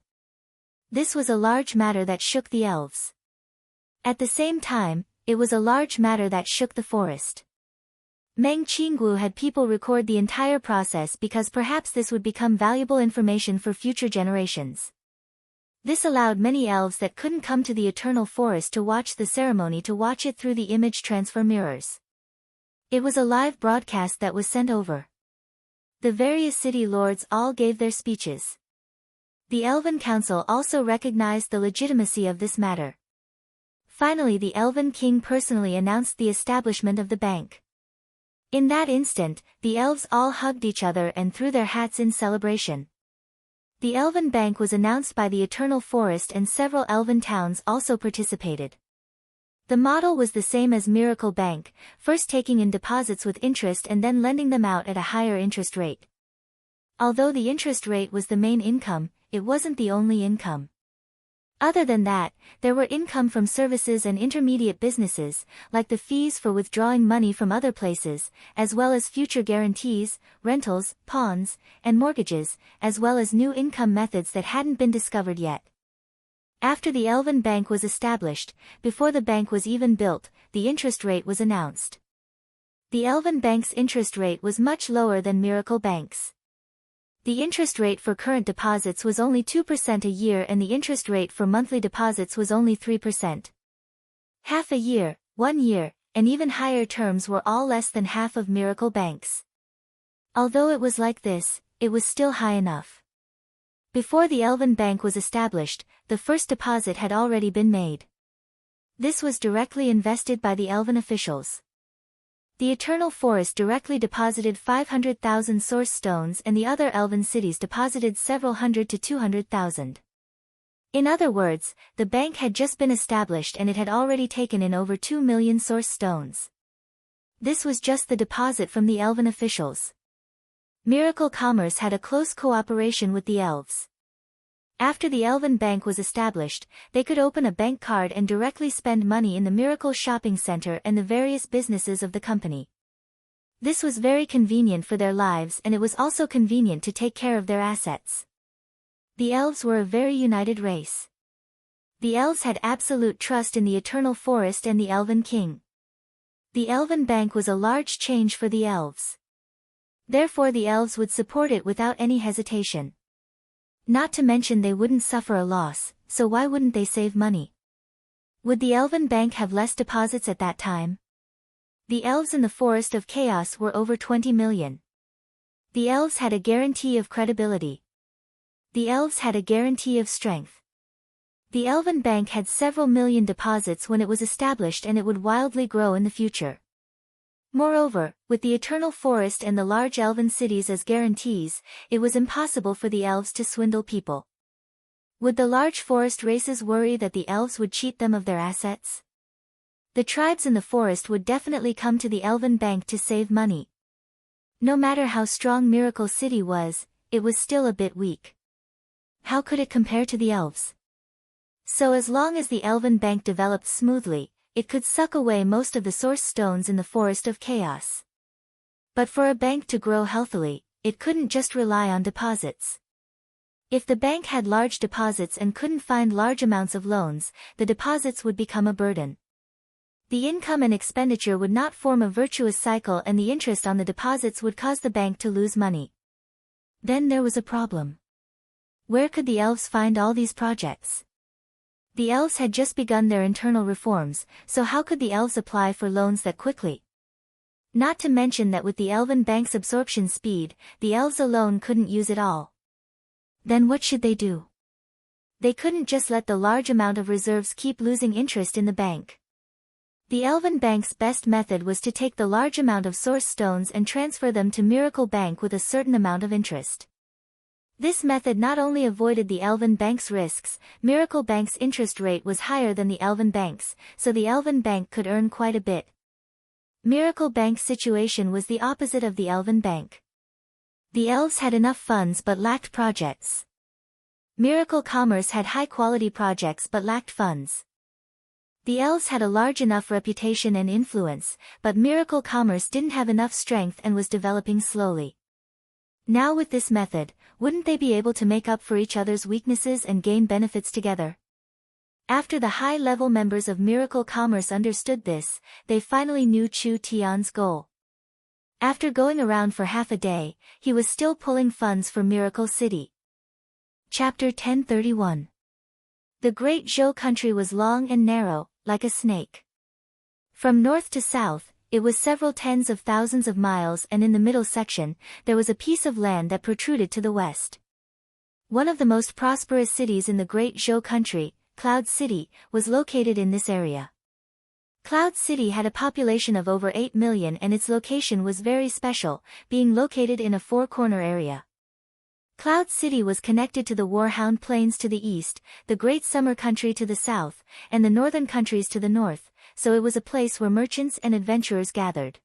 This was a large matter that shook the elves. At the same time, it was a large matter that shook the forest. Meng Qinggu had people record the entire process because perhaps this would become valuable information for future generations. This allowed many elves that couldn't come to the Eternal Forest to watch the ceremony to watch it through the image transfer mirrors. It was a live broadcast that was sent over. The various city lords all gave their speeches. The Elven Council also recognized the legitimacy of this matter. Finally, the Elven King personally announced the establishment of the bank. In that instant, the elves all hugged each other and threw their hats in celebration. The Elven Bank was announced by the Eternal Forest and several elven towns also participated. The model was the same as Miracle Bank, first taking in deposits with interest and then lending them out at a higher interest rate. Although the interest rate was the main income, it wasn't the only income. Other than that, there were income from services and intermediate businesses, like the fees for withdrawing money from other places, as well as future guarantees, rentals, pawns, and mortgages, as well as new income methods that hadn't been discovered yet. After the Elven Bank was established, before the bank was even built, the interest rate was announced. The Elven Bank's interest rate was much lower than Miracle Bank's. The interest rate for current deposits was only 2% a year and the interest rate for monthly deposits was only 3%. Half a year, 1 year, and even higher terms were all less than half of Miracle Bank's. Although it was like this, it was still high enough. Before the Elven Bank was established, the first deposit had already been made. This was directly invested by the Elven officials. The Eternal Forest directly deposited 500,000 source stones and the other elven cities deposited several hundred to 200,000. In other words, the bank had just been established and it had already taken in over 2 million source stones. This was just the deposit from the elven officials. Miracle Commerce had a close cooperation with the elves. After the Elven Bank was established, they could open a bank card and directly spend money in the Miracle Shopping Center and the various businesses of the company. This was very convenient for their lives and it was also convenient to take care of their assets. The elves were a very united race. The elves had absolute trust in the Eternal Forest and the Elven King. The Elven Bank was a large change for the elves. Therefore the elves would support it without any hesitation. Not to mention they wouldn't suffer a loss, so why wouldn't they save money? Would the Elven Bank have less deposits at that time? The elves in the Forest of Chaos were over 20 million. The elves had a guarantee of credibility. The elves had a guarantee of strength. The Elven Bank had several million deposits when it was established and it would wildly grow in the future. Moreover, with the Eternal Forest and the large elven cities as guarantees, it was impossible for the elves to swindle people. Would the large forest races worry that the elves would cheat them of their assets? The tribes in the forest would definitely come to the Elven Bank to save money. No matter how strong Miracle City was, it was still a bit weak. How could it compare to the elves? So as long as the Elven Bank developed smoothly, it could suck away most of the source stones in the Forest of Chaos. But for a bank to grow healthily, it couldn't just rely on deposits. If the bank had large deposits and couldn't find large amounts of loans, the deposits would become a burden. The income and expenditure would not form a virtuous cycle and the interest on the deposits would cause the bank to lose money. Then there was a problem. Where could the elves find all these projects? The elves had just begun their internal reforms, so how could the elves apply for loans that quickly? Not to mention that with the Elven Bank's absorption speed, the elves alone couldn't use it all. Then what should they do? They couldn't just let the large amount of reserves keep losing interest in the bank. The Elven Bank's best method was to take the large amount of source stones and transfer them to Miracle Bank with a certain amount of interest. This method not only avoided the Elven Bank's risks, Miracle Bank's interest rate was higher than the Elven Bank's, so the Elven Bank could earn quite a bit. Miracle Bank's situation was the opposite of the Elven Bank. The elves had enough funds but lacked projects. Miracle Commerce had high-quality projects but lacked funds. The elves had a large enough reputation and influence, but Miracle Commerce didn't have enough strength and was developing slowly. Now with this method, wouldn't they be able to make up for each other's weaknesses and gain benefits together? After the high-level members of Miracle Commerce understood this, they finally knew Chu Tian's goal. After going around for half a day, he was still pulling funds for Miracle City. Chapter 1031. The Great Zhou country was long and narrow, like a snake. From north to south, it was several tens of thousands of miles, and in the middle section, there was a piece of land that protruded to the west. One of the most prosperous cities in the Great Zhou country, Cloud City, was located in this area. Cloud City had a population of over 8 million and its location was very special, being located in a four-corner area. Cloud City was connected to the Warhound Plains to the east, the Great Summer Country to the south, and the northern countries to the north, so it was a place where merchants and adventurers gathered.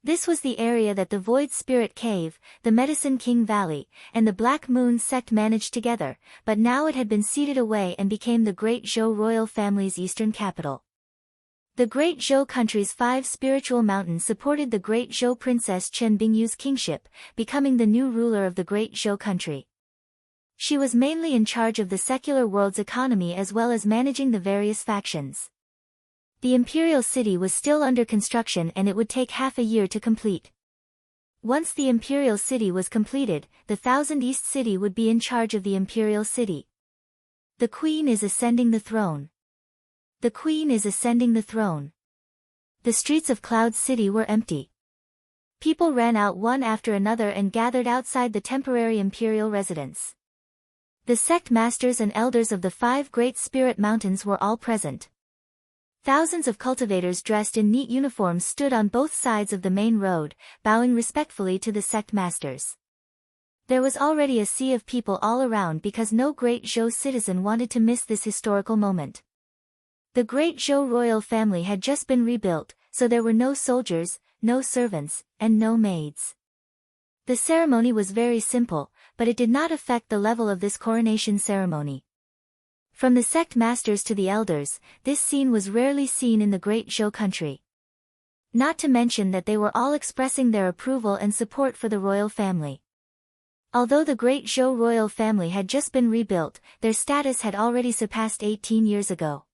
This was the area that the Void Spirit Cave, the Medicine King Valley, and the Black Moon sect managed together, but now it had been ceded away and became the Great Zhou royal family's eastern capital. The Great Zhou country's 5 spiritual mountains supported the Great Zhou princess Chen Bingyu's kingship, becoming the new ruler of the Great Zhou country. She was mainly in charge of the secular world's economy as well as managing the various factions. The imperial city was still under construction and it would take half a year to complete. Once the imperial city was completed, the Thousand East city would be in charge of the imperial city. The queen is ascending the throne. The queen is ascending the throne. The streets of Cloud City were empty. People ran out one after another and gathered outside the temporary imperial residence. The sect masters and elders of the 5 great spirit mountains were all present. Thousands of cultivators dressed in neat uniforms stood on both sides of the main road, bowing respectfully to the sect masters. There was already a sea of people all around because no Great Zhou citizen wanted to miss this historical moment. The Great Zhou royal family had just been rebuilt, so there were no soldiers, no servants, and no maids. The ceremony was very simple, but it did not affect the level of this coronation ceremony. From the sect masters to the elders, this scene was rarely seen in the Great Zhou country. Not to mention that they were all expressing their approval and support for the royal family. Although the Great Zhou royal family had just been rebuilt, their status had already surpassed 18 years ago.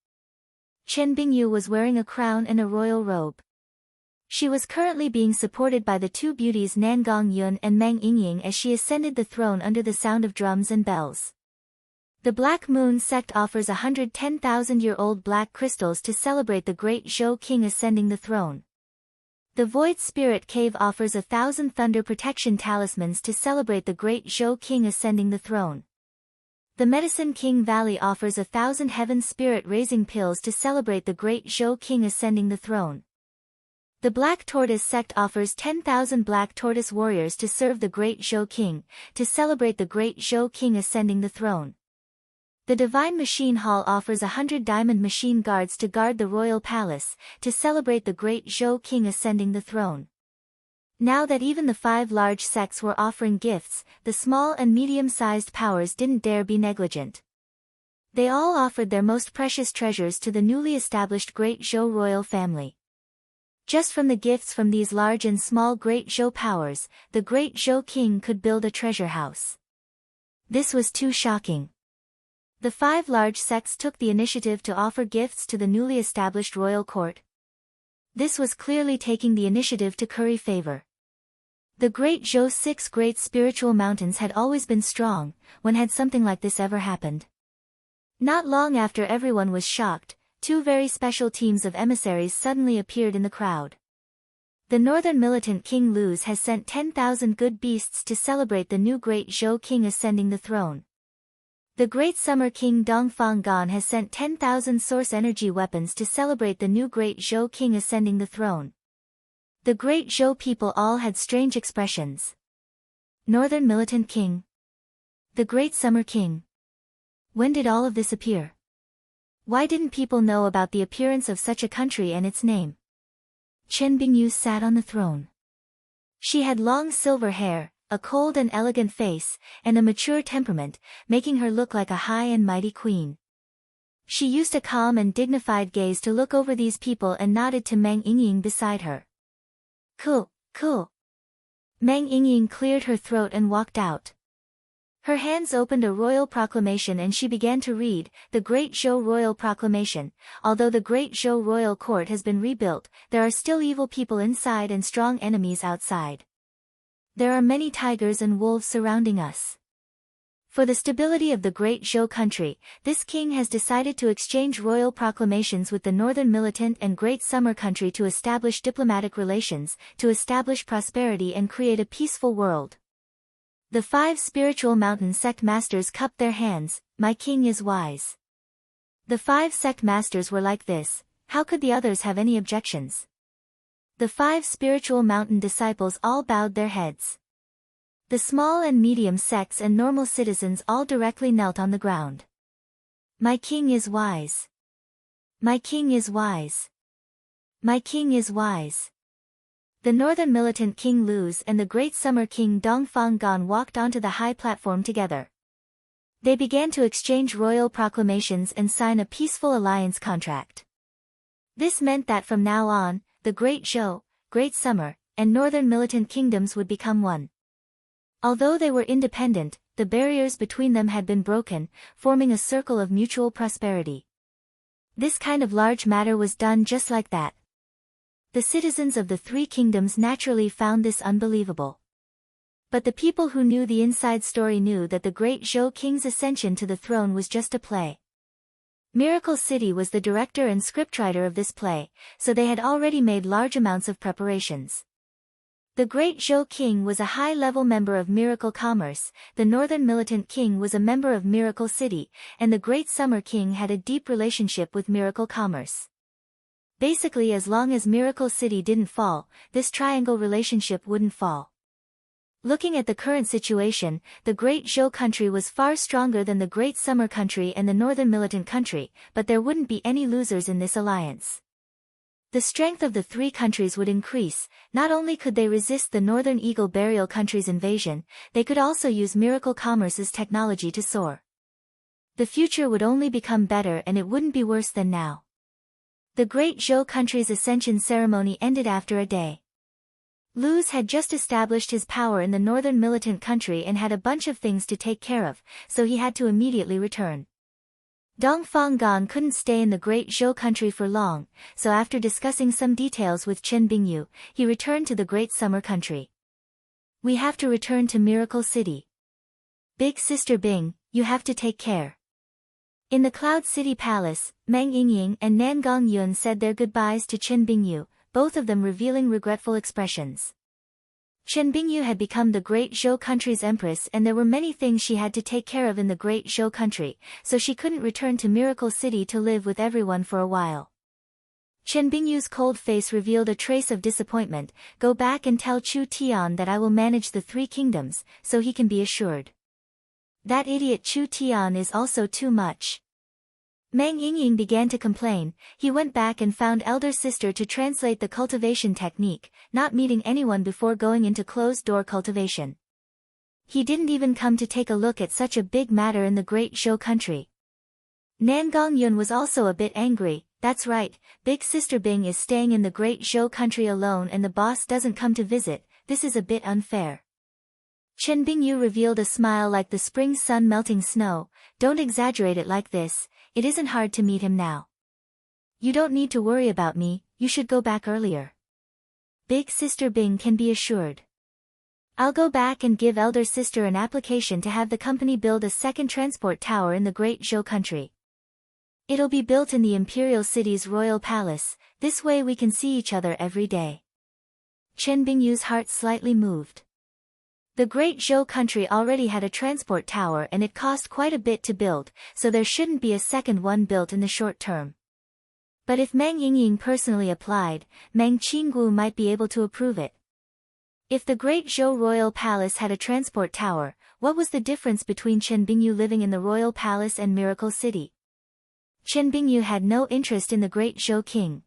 Chen Bingyu was wearing a crown and a royal robe. She was currently being supported by the 2 beauties Nangong Yun and Meng Yingying as she ascended the throne under the sound of drums and bells. The Black Moon sect offers 110,000-year-old black crystals to celebrate the Great Zhou king ascending the throne. The Void Spirit Cave offers 1,000 thunder protection talismans to celebrate the Great Zhou king ascending the throne. The Medicine King Valley offers 1,000 heaven spirit raising pills to celebrate the Great Zhou king ascending the throne. The Black Tortoise sect offers 10,000 black tortoise warriors to serve the Great Zhou king, to celebrate the Great Zhou king ascending the throne. The Divine Machine Hall offers 100 diamond machine guards to guard the royal palace, to celebrate the Great Zhou king ascending the throne. Now that even the 5 large sects were offering gifts, the small and medium-sized powers didn't dare be negligent. They all offered their most precious treasures to the newly established Great Zhou royal family. Just from the gifts from these large and small Great Zhou powers, the Great Zhou king could build a treasure house. This was too shocking. The 5 large sects took the initiative to offer gifts to the newly established royal court. This was clearly taking the initiative to curry favor. The Great Zhou's 6 great spiritual mountains had always been strong. When had something like this ever happened? Not long after everyone was shocked, 2 very special teams of emissaries suddenly appeared in the crowd. The northern militant King Luz has sent 10,000 good beasts to celebrate the new Great Zhou king ascending the throne. The Great Summer King Dongfang Gan has sent 10,000 source energy weapons to celebrate the new Great Zhou king ascending the throne. The Great Zhou people all had strange expressions. Northern Militant King. The Great Summer King. When did all of this appear? Why didn't people know about the appearance of such a country and its name? Chen Bingyu sat on the throne. She had long silver hair, a cold and elegant face, and a mature temperament, making her look like a high and mighty queen. She used a calm and dignified gaze to look over these people and nodded to Meng Yingying beside her. Cool, cool. Meng Yingying cleared her throat and walked out. Her hands opened a royal proclamation and she began to read, the Great Zhou Royal Proclamation. Although the Great Zhou Royal Court has been rebuilt, there are still evil people inside and strong enemies outside. There are many tigers and wolves surrounding us. For the stability of the Great Zhou country, this king has decided to exchange royal proclamations with the Northern Militant and Great Summer country to establish diplomatic relations, to establish prosperity and create a peaceful world. The 5 spiritual mountain sect masters cupped their hands. My king is wise. The 5 sect masters were like this. How could the others have any objections? The 5 spiritual mountain disciples all bowed their heads. The small and medium sects and normal citizens all directly knelt on the ground. My king is wise. My king is wise. My king is wise. The Northern Militant King Luz and the Great Summer King Dongfang Gan walked onto the high platform together. They began to exchange royal proclamations and sign a peaceful alliance contract. This meant that from now on, the Great Zhou, Great Summer, and Northern Militant Kingdoms would become one. Although they were independent, the barriers between them had been broken, forming a circle of mutual prosperity. This kind of large matter was done just like that. The citizens of the 3 kingdoms naturally found this unbelievable. But the people who knew the inside story knew that the Great Zhou King's ascension to the throne was just a play. Miracle City was the director and scriptwriter of this play, so they had already made large amounts of preparations. The Great Zhou King was a high-level member of Miracle Commerce, the Northern Militant King was a member of Miracle City, and the Great Summer King had a deep relationship with Miracle Commerce. Basically, as long as Miracle City didn't fall, this triangle relationship wouldn't fall. Looking at the current situation, the Great Zhou country was far stronger than the Great Summer country and the Northern Militant country, but there wouldn't be any losers in this alliance. The strength of the 3 countries would increase. Not only could they resist the Northern Eagle Burial country's invasion, they could also use Miracle Commerce's technology to soar. The future would only become better and it wouldn't be worse than now. The Great Zhou country's ascension ceremony ended after a day. Luz had just established his power in the Northern Militant country and had a bunch of things to take care of, so he had to immediately return. Dongfang Gan couldn't stay in the Great Zhou country for long, so after discussing some details with Chen Bingyu, he returned to the Great Summer country. We have to return to Miracle City. Big Sister Bing, you have to take care. In the Cloud City Palace, Meng Yingying and Nan Gongyun said their goodbyes to Chen Bingyu, both of them revealing regretful expressions. Chen Bingyu had become the Great Zhou country's empress and there were many things she had to take care of in the Great Zhou country, so she couldn't return to Miracle City to live with everyone for a while. Chen Bingyu's cold face revealed a trace of disappointment. Go back and tell Chu Tian that I will manage the 3 kingdoms, so he can be assured. That idiot Chu Tian is also too much. Meng Yingying began to complain. He went back and found elder sister to translate the cultivation technique, not meeting anyone before going into closed-door cultivation. He didn't even come to take a look at such a big matter in the Great Zhou country. Nan Gongyun was also a bit angry. That's right, Big Sister Bing is staying in the Great Zhou country alone and the boss doesn't come to visit. This is a bit unfair. Chen Bingyu revealed a smile like the spring sun melting snow. Don't exaggerate it like this, it isn't hard to meet him now. You don't need to worry about me, you should go back earlier. Big Sister Bing can be assured. I'll go back and give elder sister an application to have the company build a second transport tower in the Great Zhou country. It'll be built in the Imperial City's royal palace, this way we can see each other every day. Chen Bingyu's heart slightly moved. The Great Zhou country already had a transport tower and it cost quite a bit to build, so there shouldn't be a second one built in the short term. But if Meng Yingying personally applied, Meng Qinggu might be able to approve it. If the Great Zhou Royal Palace had a transport tower, what was the difference between Chen Bingyu living in the Royal Palace and Miracle City? Chen Bingyu had no interest in the Great Zhou King.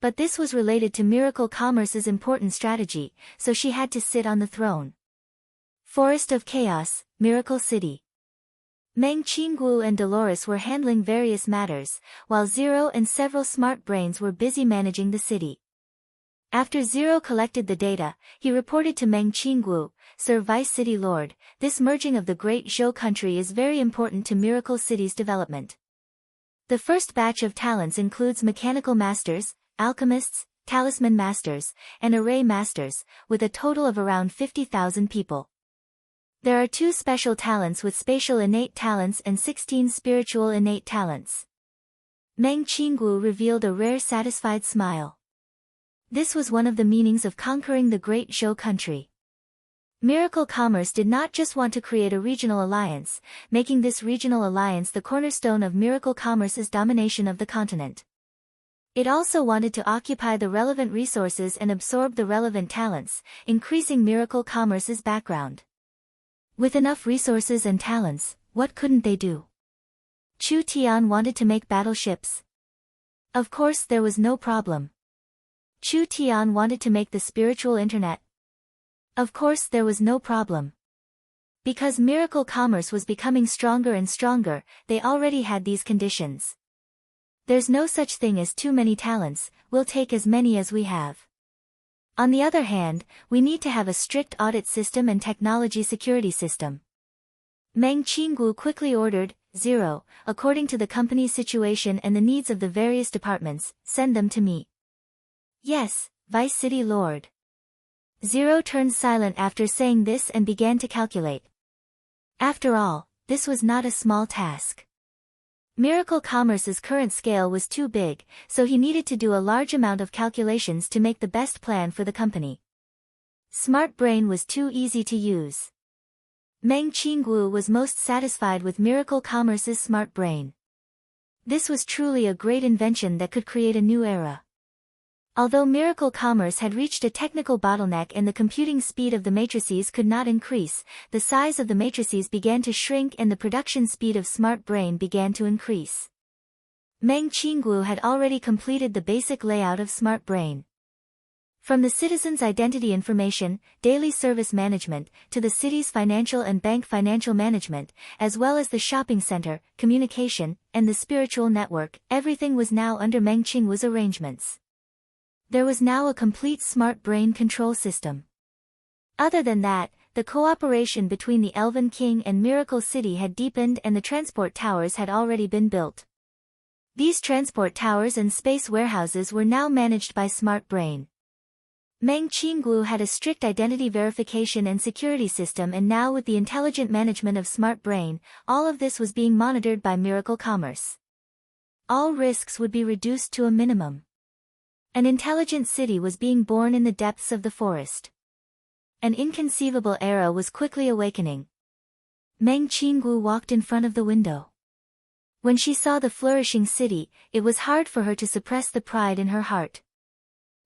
But this was related to Miracle Commerce's important strategy, so she had to sit on the throne. Forest of Chaos, Miracle City. Meng Qingguo and Dolores were handling various matters, while Zero and several smart brains were busy managing the city. After Zero collected the data, he reported to Meng Qingguo, Sir Vice City Lord, this merging of the Great Zhou country is very important to Miracle City's development. The first batch of talents includes mechanical masters, alchemists, talisman masters, and array masters, with a total of around 50,000 people. There are 2 special talents with spatial innate talents and 16 spiritual innate talents. Meng Qingguo revealed a rare satisfied smile. This was one of the meanings of conquering the Great Zhou country. Miracle Commerce did not just want to create a regional alliance, making this regional alliance the cornerstone of Miracle Commerce's domination of the continent. It also wanted to occupy the relevant resources and absorb the relevant talents, increasing Miracle Commerce's background. With enough resources and talents, what couldn't they do? Chu Tian wanted to make battleships. Of course there was no problem. Chu Tian wanted to make the spiritual internet. Of course there was no problem. Because Miracle Commerce was becoming stronger and stronger, they already had these conditions. There's no such thing as too many talents, we'll take as many as we have. On the other hand, we need to have a strict audit system and technology security system. Meng Qingguo quickly ordered, Zero, according to the company's situation and the needs of the various departments, send them to me. Yes, Vice City Lord. Zero turned silent after saying this and began to calculate. After all, this was not a small task. Miracle Commerce's current scale was too big, so he needed to do a large amount of calculations to make the best plan for the company. Smart Brain was too easy to use. Meng Qingguo was most satisfied with Miracle Commerce's Smart Brain. This was truly a great invention that could create a new era. Although Miracle Commerce had reached a technical bottleneck and the computing speed of the matrices could not increase, the size of the matrices began to shrink and the production speed of Smart Brain began to increase. Meng Qingguo had already completed the basic layout of Smart Brain. From the citizens' identity information, daily service management, to the city's financial and bank financial management, as well as the shopping center, communication, and the spiritual network, everything was now under Meng Qingguo's arrangements. There was now a complete Smart Brain control system. Other than that, the cooperation between the Elven King and Miracle City had deepened and the transport towers had already been built. These transport towers and space warehouses were now managed by Smart Brain. Meng Qingguo had a strict identity verification and security system, and now with the intelligent management of Smart Brain, all of this was being monitored by Miracle Commerce. All risks would be reduced to a minimum. An intelligent city was being born in the depths of the forest. An inconceivable era was quickly awakening. Meng Qingguo walked in front of the window. When she saw the flourishing city, it was hard for her to suppress the pride in her heart.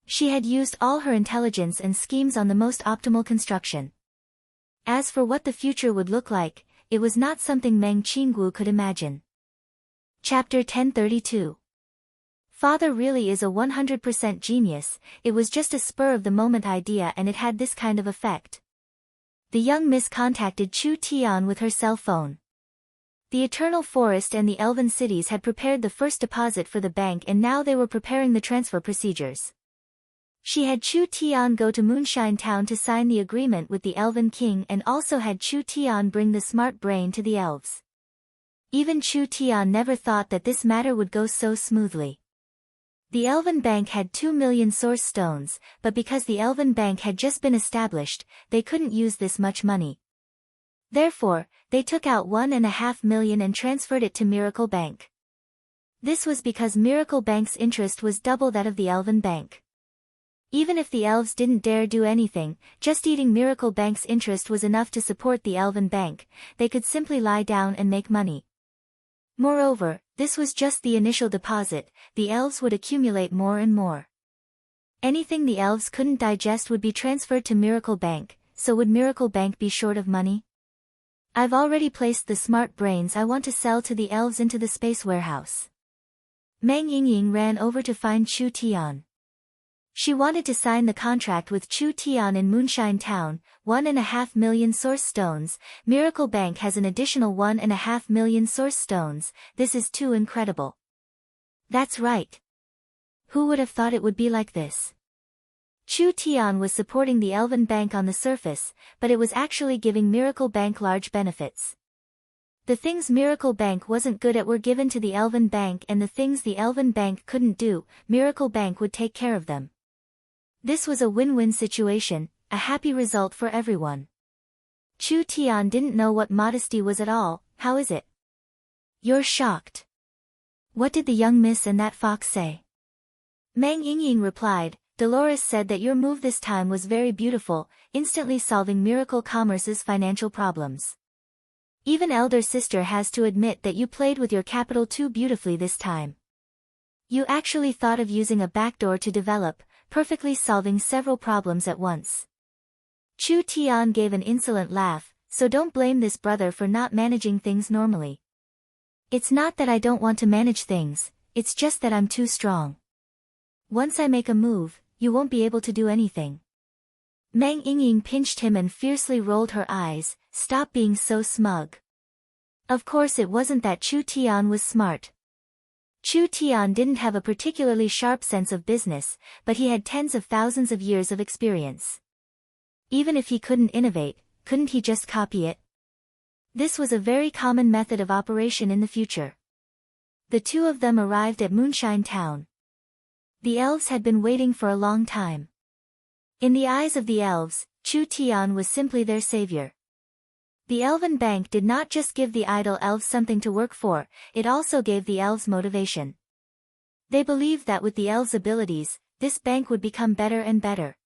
She had used all her intelligence and schemes on the most optimal construction. As for what the future would look like, it was not something Meng Qingguo could imagine. Chapter 1032. Father really is a 100% genius, it was just a spur-of-the-moment idea and it had this kind of effect. The young miss contacted Chu Tian with her cell phone. The Eternal Forest and the Elven Cities had prepared the first deposit for the bank and now they were preparing the transfer procedures. She had Chu Tian go to Moonshine Town to sign the agreement with the Elven King and also had Chu Tian bring the Smart Brain to the elves. Even Chu Tian never thought that this matter would go so smoothly. The Elven Bank had 2 million source stones, but because the Elven Bank had just been established, they couldn't use this much money. Therefore, they took out 1.5 million and transferred it to Miracle Bank. This was because Miracle Bank's interest was double that of the Elven Bank. Even if the elves didn't dare do anything, just eating Miracle Bank's interest was enough to support the Elven Bank, they could simply lie down and make money. Moreover, this was just the initial deposit, the elves would accumulate more and more. Anything the elves couldn't digest would be transferred to Miracle Bank, so would Miracle Bank be short of money? I've already placed the smart brains I want to sell to the elves into the space warehouse. Meng Yingying ran over to find Chu Tian. She wanted to sign the contract with Chu Tian in Moonshine Town, 1.5 million source stones. Miracle Bank has an additional 1.5 million source stones. This is too incredible. That's right. Who would have thought it would be like this? Chu Tian was supporting the Elven Bank on the surface, but it was actually giving Miracle Bank large benefits. The things Miracle Bank wasn't good at were given to the Elven Bank, and the things the Elven Bank couldn't do, Miracle Bank would take care of them. This was a win-win situation, a happy result for everyone. Chu Tian didn't know what modesty was at all. How is it? You're shocked. What did the young miss and that fox say? Meng Yingying replied, Dolores said that your move this time was very beautiful, instantly solving Miracle Commerce's financial problems. Even elder sister has to admit that you played with your capital too beautifully this time. You actually thought of using a backdoor to develop, perfectly solving several problems at once. Chu Tian gave an insolent laugh, so don't blame this brother for not managing things normally. It's not that I don't want to manage things, it's just that I'm too strong. Once I make a move, you won't be able to do anything. Meng Yingying pinched him and fiercely rolled her eyes. Stop being so smug. Of course it wasn't that Chu Tian was smart. Chu Tian didn't have a particularly sharp sense of business, but he had tens of thousands of years of experience. Even if he couldn't innovate, couldn't he just copy it? This was a very common method of operation in the future. The two of them arrived at Moonshine Town. The elves had been waiting for a long time. In the eyes of the elves, Chu Tian was simply their savior. The Elven Bank did not just give the idle elves something to work for, it also gave the elves motivation. They believed that with the elves' abilities, this bank would become better and better.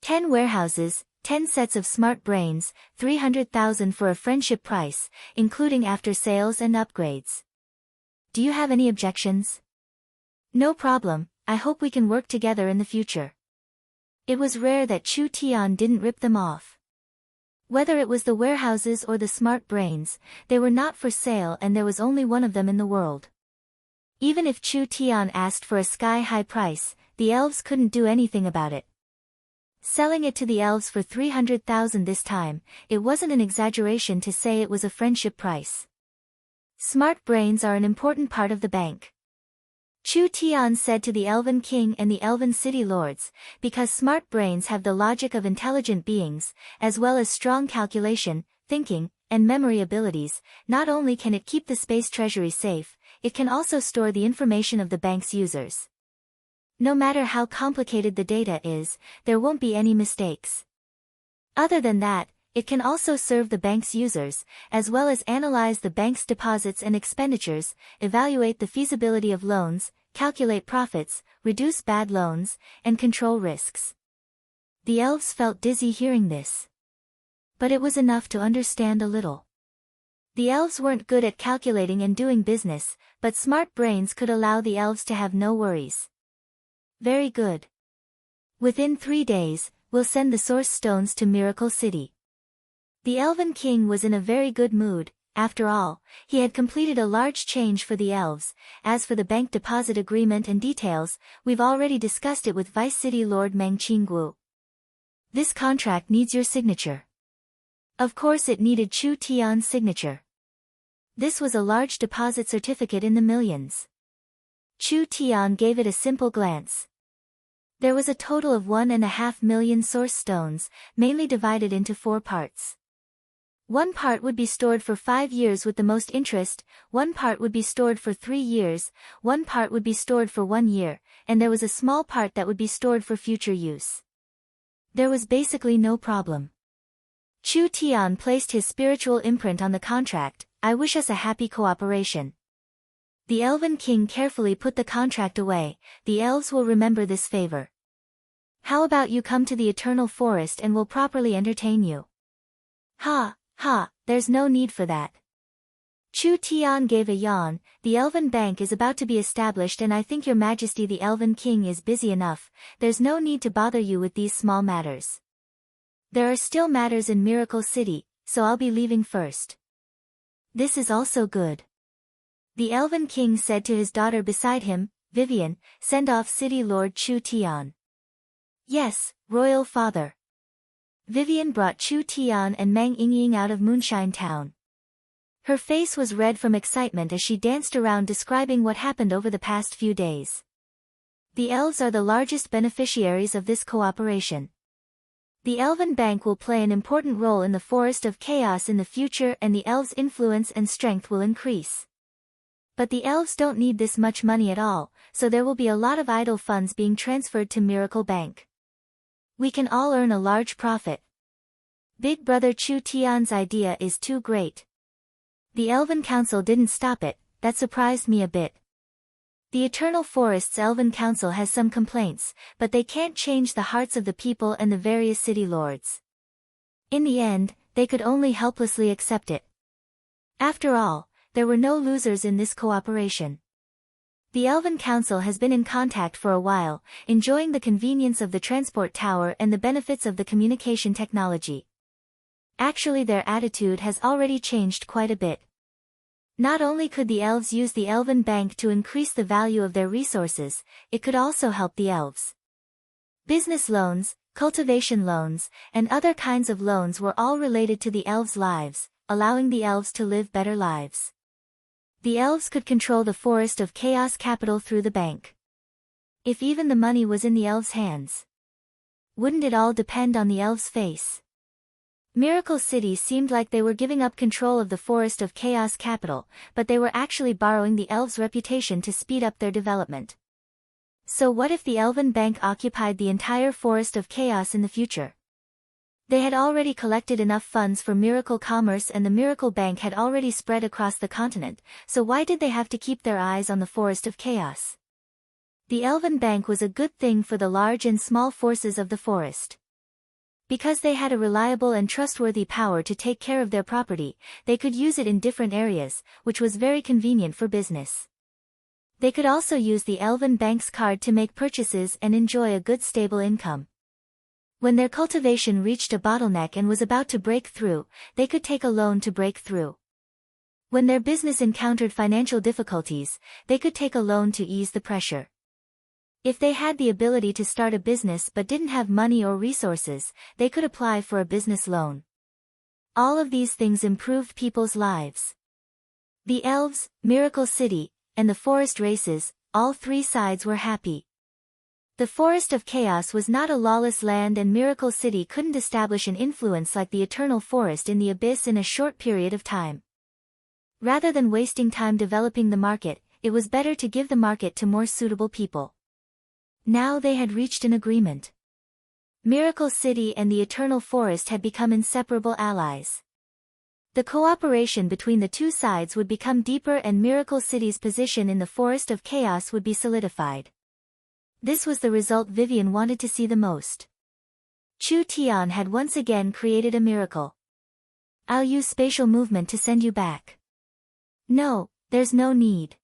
10 warehouses, 10 sets of smart brains, 300,000 for a friendship price, including after sales and upgrades. Do you have any objections? No problem, I hope we can work together in the future. It was rare that Chu Tian didn't rip them off. Whether it was the warehouses or the smart brains, they were not for sale and there was only one of them in the world. Even if Chu Tian asked for a sky-high price, the elves couldn't do anything about it. Selling it to the elves for 300,000 this time, it wasn't an exaggeration to say it was a friendship price. Smart brains are an important part of the bank. Chu Tian said to the Elven King and the Elven City Lords, because smart brains have the logic of intelligent beings, as well as strong calculation, thinking, and memory abilities, not only can it keep the space treasury safe, it can also store the information of the bank's users. No matter how complicated the data is, there won't be any mistakes. Other than that, it can also serve the bank's users, as well as analyze the bank's deposits and expenditures, evaluate the feasibility of loans, calculate profits, reduce bad loans, and control risks. The elves felt dizzy hearing this. But it was enough to understand a little. The elves weren't good at calculating and doing business, but smart brains could allow the elves to have no worries. Very good. Within 3 days, we'll send the source stones to Miracle City. The Elven King was in a very good mood. After all, he had completed a large change for the elves. As for the bank deposit agreement and details, we've already discussed it with Vice City Lord Meng Qingguo. This contract needs your signature. Of course it needed Chu Tian's signature. This was a large deposit certificate in the millions. Chu Tian gave it a simple glance. There was a total of 1.5 million source stones, mainly divided into 4 parts. 1 part would be stored for 5 years with the most interest, 1 part would be stored for 3 years, 1 part would be stored for 1 year, and there was a small part that would be stored for future use. There was basically no problem. Chu Tian placed his spiritual imprint on the contract. I wish us a happy cooperation. The Elven King carefully put the contract away. The elves will remember this favor. How about you come to the Eternal Forest and we'll properly entertain you? Ha, there's no need for that. Chu Tian gave a yawn. The Elven Bank is about to be established and I think your majesty the Elven King is busy enough, there's no need to bother you with these small matters. There are still matters in Miracle City, so I'll be leaving first. This is also good. The Elven King said to his daughter beside him, Vivian, send off City Lord Chu Tian. Yes, Royal Father. Vivian brought Chu Tian and Meng Yingying out of Moonshine Town. Her face was red from excitement as she danced around describing what happened over the past few days. The elves are the largest beneficiaries of this cooperation. The Elven Bank will play an important role in the Forest of Chaos in the future and the elves' influence and strength will increase. But the elves don't need this much money at all, so there will be a lot of idle funds being transferred to Miracle Bank. We can all earn a large profit. Big Brother Chu Tian's idea is too great. The Elven Council didn't stop it, that surprised me a bit. The Eternal Forest's Elven Council has some complaints, but they can't change the hearts of the people and the various city lords. In the end, they could only helplessly accept it. After all, there were no losers in this cooperation. The Elven Council has been in contact for a while, enjoying the convenience of the transport tower and the benefits of the communication technology. Actually, their attitude has already changed quite a bit. Not only could the elves use the Elven Bank to increase the value of their resources, it could also help the elves. Business loans, cultivation loans, and other kinds of loans were all related to the elves' lives, allowing the elves to live better lives. The elves could control the Forest of Chaos capital through the bank. If even the money was in the elves' hands, wouldn't it all depend on the elves' face? Miracle City seemed like they were giving up control of the Forest of Chaos capital, but they were actually borrowing the elves' reputation to speed up their development. So what if the Elven Bank occupied the entire Forest of Chaos in the future? They had already collected enough funds for miracle commerce and the Miracle Bank had already spread across the continent, so why did they have to keep their eyes on the Forest of Chaos? The Elven Bank was a good thing for the large and small forces of the forest. Because they had a reliable and trustworthy power to take care of their property, they could use it in different areas, which was very convenient for business. They could also use the Elven Bank's card to make purchases and enjoy a good stable income. When their cultivation reached a bottleneck and was about to break through, they could take a loan to break through. When their business encountered financial difficulties, they could take a loan to ease the pressure. If they had the ability to start a business but didn't have money or resources, they could apply for a business loan. All of these things improved people's lives. The elves, Miracle City, and the forest races, all three sides were happy. The Forest of Chaos was not a lawless land and Miracle City couldn't establish an influence like the Eternal Forest in the Abyss in a short period of time. Rather than wasting time developing the market, it was better to give the market to more suitable people. Now they had reached an agreement. Miracle City and the Eternal Forest had become inseparable allies. The cooperation between the two sides would become deeper and Miracle City's position in the Forest of Chaos would be solidified. This was the result Vivian wanted to see the most. Chu Tian had once again created a miracle. I'll use spatial movement to send you back. No, there's no need.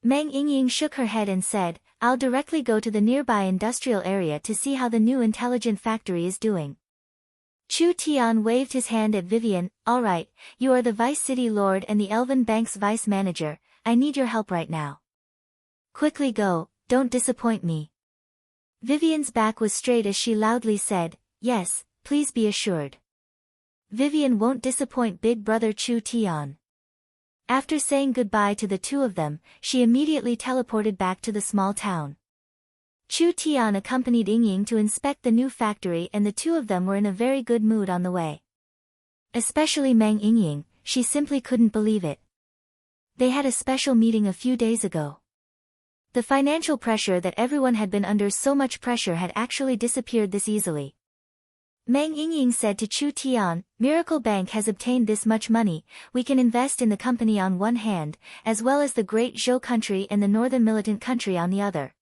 Meng Yingying shook her head and said, I'll directly go to the nearby industrial area to see how the new intelligent factory is doing. Chu Tian waved his hand at Vivian, all right, you are the Vice City Lord and the Elven Bank's Vice Manager, I need your help right now. Quickly go, don't disappoint me. Vivian's back was straight as she loudly said, yes, please be assured. Vivian won't disappoint Big Brother Chu Tian. After saying goodbye to the two of them, she immediately teleported back to the small town. Chu Tian accompanied Yingying to inspect the new factory and the two of them were in a very good mood on the way. Especially Meng Yingying, she simply couldn't believe it. They had a special meeting a few days ago. The financial pressure that everyone had been under, so much pressure had actually disappeared this easily. Meng Yingying said to Chu Tian, Miracle Bank has obtained this much money, we can invest in the company on one hand, as well as the Great Zhou country and the Northern Militant country on the other.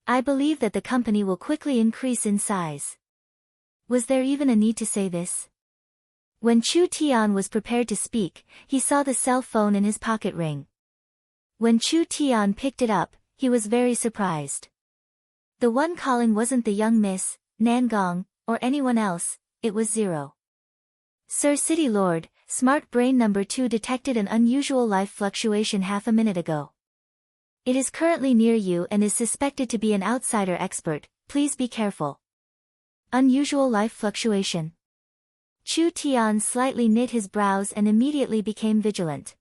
I believe that the company will quickly increase in size. Was there even a need to say this? When Chu Tian was prepared to speak, he saw the cell phone in his pocket ring. When Chu Tian picked it up, he was very surprised. The one calling wasn't the young Miss Nangong, or anyone else, it was Zero. Sir City Lord, Smart Brain number 2 detected an unusual life fluctuation half a minute ago. It is currently near you and is suspected to be an outsider expert, please be careful. Unusual life fluctuation. Chu Tian slightly knit his brows and immediately became vigilant.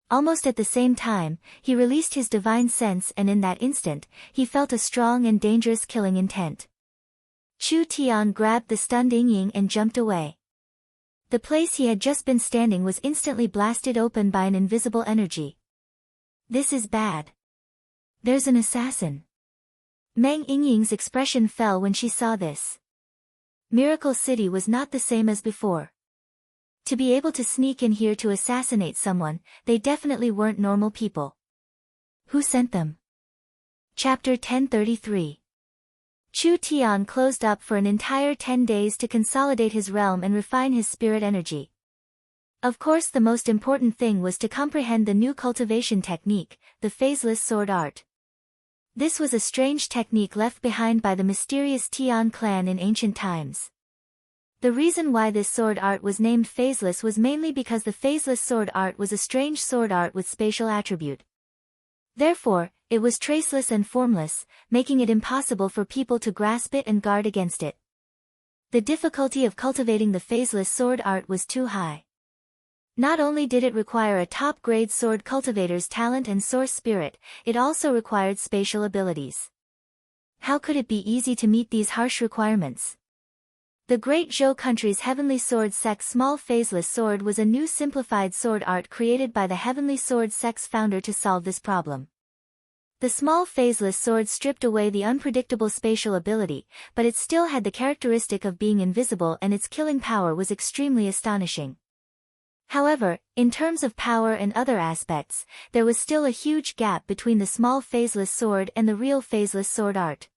Almost at the same time, he released his divine sense and in that instant, he felt a strong and dangerous killing intent. Chu Tian grabbed the stunned Ying and jumped away. The place he had just been standing was instantly blasted open by an invisible energy. This is bad. There's an assassin. Meng Yingying's expression fell when she saw this. Miracle City was not the same as before. To be able to sneak in here to assassinate someone, they definitely weren't normal people. Who sent them? Chapter 1033. Chu Tian closed up for an entire 10 days to consolidate his realm and refine his spirit energy. Of course, the most important thing was to comprehend the new cultivation technique, the phaseless sword art. This was a strange technique left behind by the mysterious Tian clan in ancient times. The reason why this sword art was named phaseless was mainly because the phaseless sword art was a strange sword art with spatial attribute. Therefore, it was traceless and formless, making it impossible for people to grasp it and guard against it. The difficulty of cultivating the phaseless sword art was too high. Not only did it require a top-grade sword cultivator's talent and source spirit, it also required spatial abilities. How could it be easy to meet these harsh requirements? The Great Zhou country's Heavenly Sword Sect's small phaseless sword was a new simplified sword art created by the Heavenly Sword Sect's founder to solve this problem. The small phaseless sword stripped away the unpredictable spatial ability, but it still had the characteristic of being invisible and its killing power was extremely astonishing. However, in terms of power and other aspects, there was still a huge gap between the small phaseless sword and the real phaseless sword art.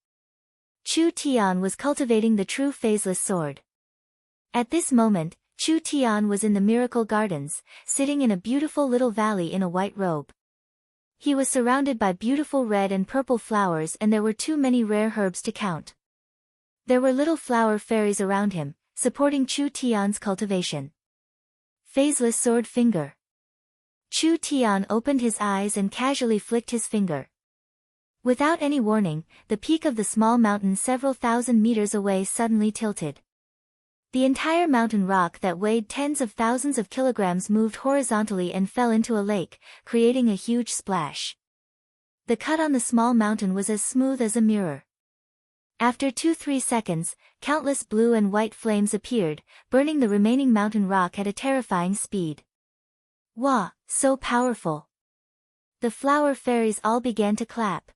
Chu Tian was cultivating the true phaseless sword. At this moment, Chu Tian was in the Miracle Gardens, sitting in a beautiful little valley in a white robe. He was surrounded by beautiful red and purple flowers and there were too many rare herbs to count. There were little flower fairies around him, supporting Chu Tian's cultivation. Phaseless sword finger. Chu Tian opened his eyes and casually flicked his finger. Without any warning, the peak of the small mountain several thousand meters away suddenly tilted. The entire mountain rock that weighed tens of thousands of kilograms moved horizontally and fell into a lake, creating a huge splash. The cut on the small mountain was as smooth as a mirror. After 2-3 seconds, countless blue and white flames appeared, burning the remaining mountain rock at a terrifying speed. Wow, so powerful! The flower fairies all began to clap.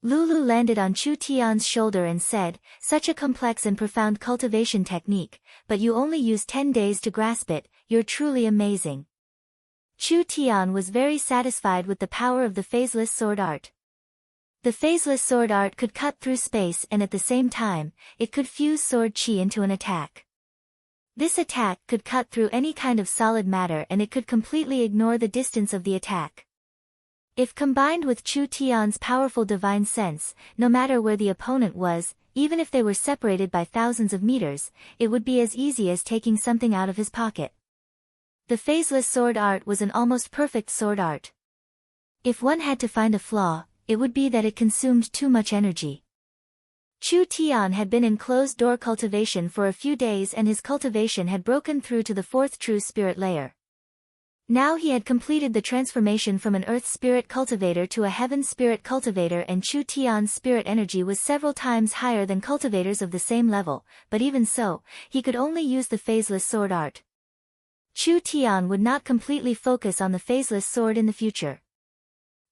Lulu landed on Chu Tian's shoulder and said, "Such a complex and profound cultivation technique, but you only used 10 days to grasp it, you're truly amazing." Chu Tian was very satisfied with the power of the phaseless sword art. The phaseless sword art could cut through space and at the same time, it could fuse sword chi into an attack. This attack could cut through any kind of solid matter and it could completely ignore the distance of the attack. If combined with Chu Tian's powerful divine sense, no matter where the opponent was, even if they were separated by thousands of meters, it would be as easy as taking something out of his pocket. The phaseless sword art was an almost perfect sword art. If one had to find a flaw, it would be that it consumed too much energy. Chu Tian had been in closed-door cultivation for a few days and his cultivation had broken through to the 4th true spirit layer. Now he had completed the transformation from an earth spirit cultivator to a heaven spirit cultivator and Chu Tian's spirit energy was several times higher than cultivators of the same level, but even so, he could only use the phaseless sword art. Chu Tian would not completely focus on the phaseless sword in the future.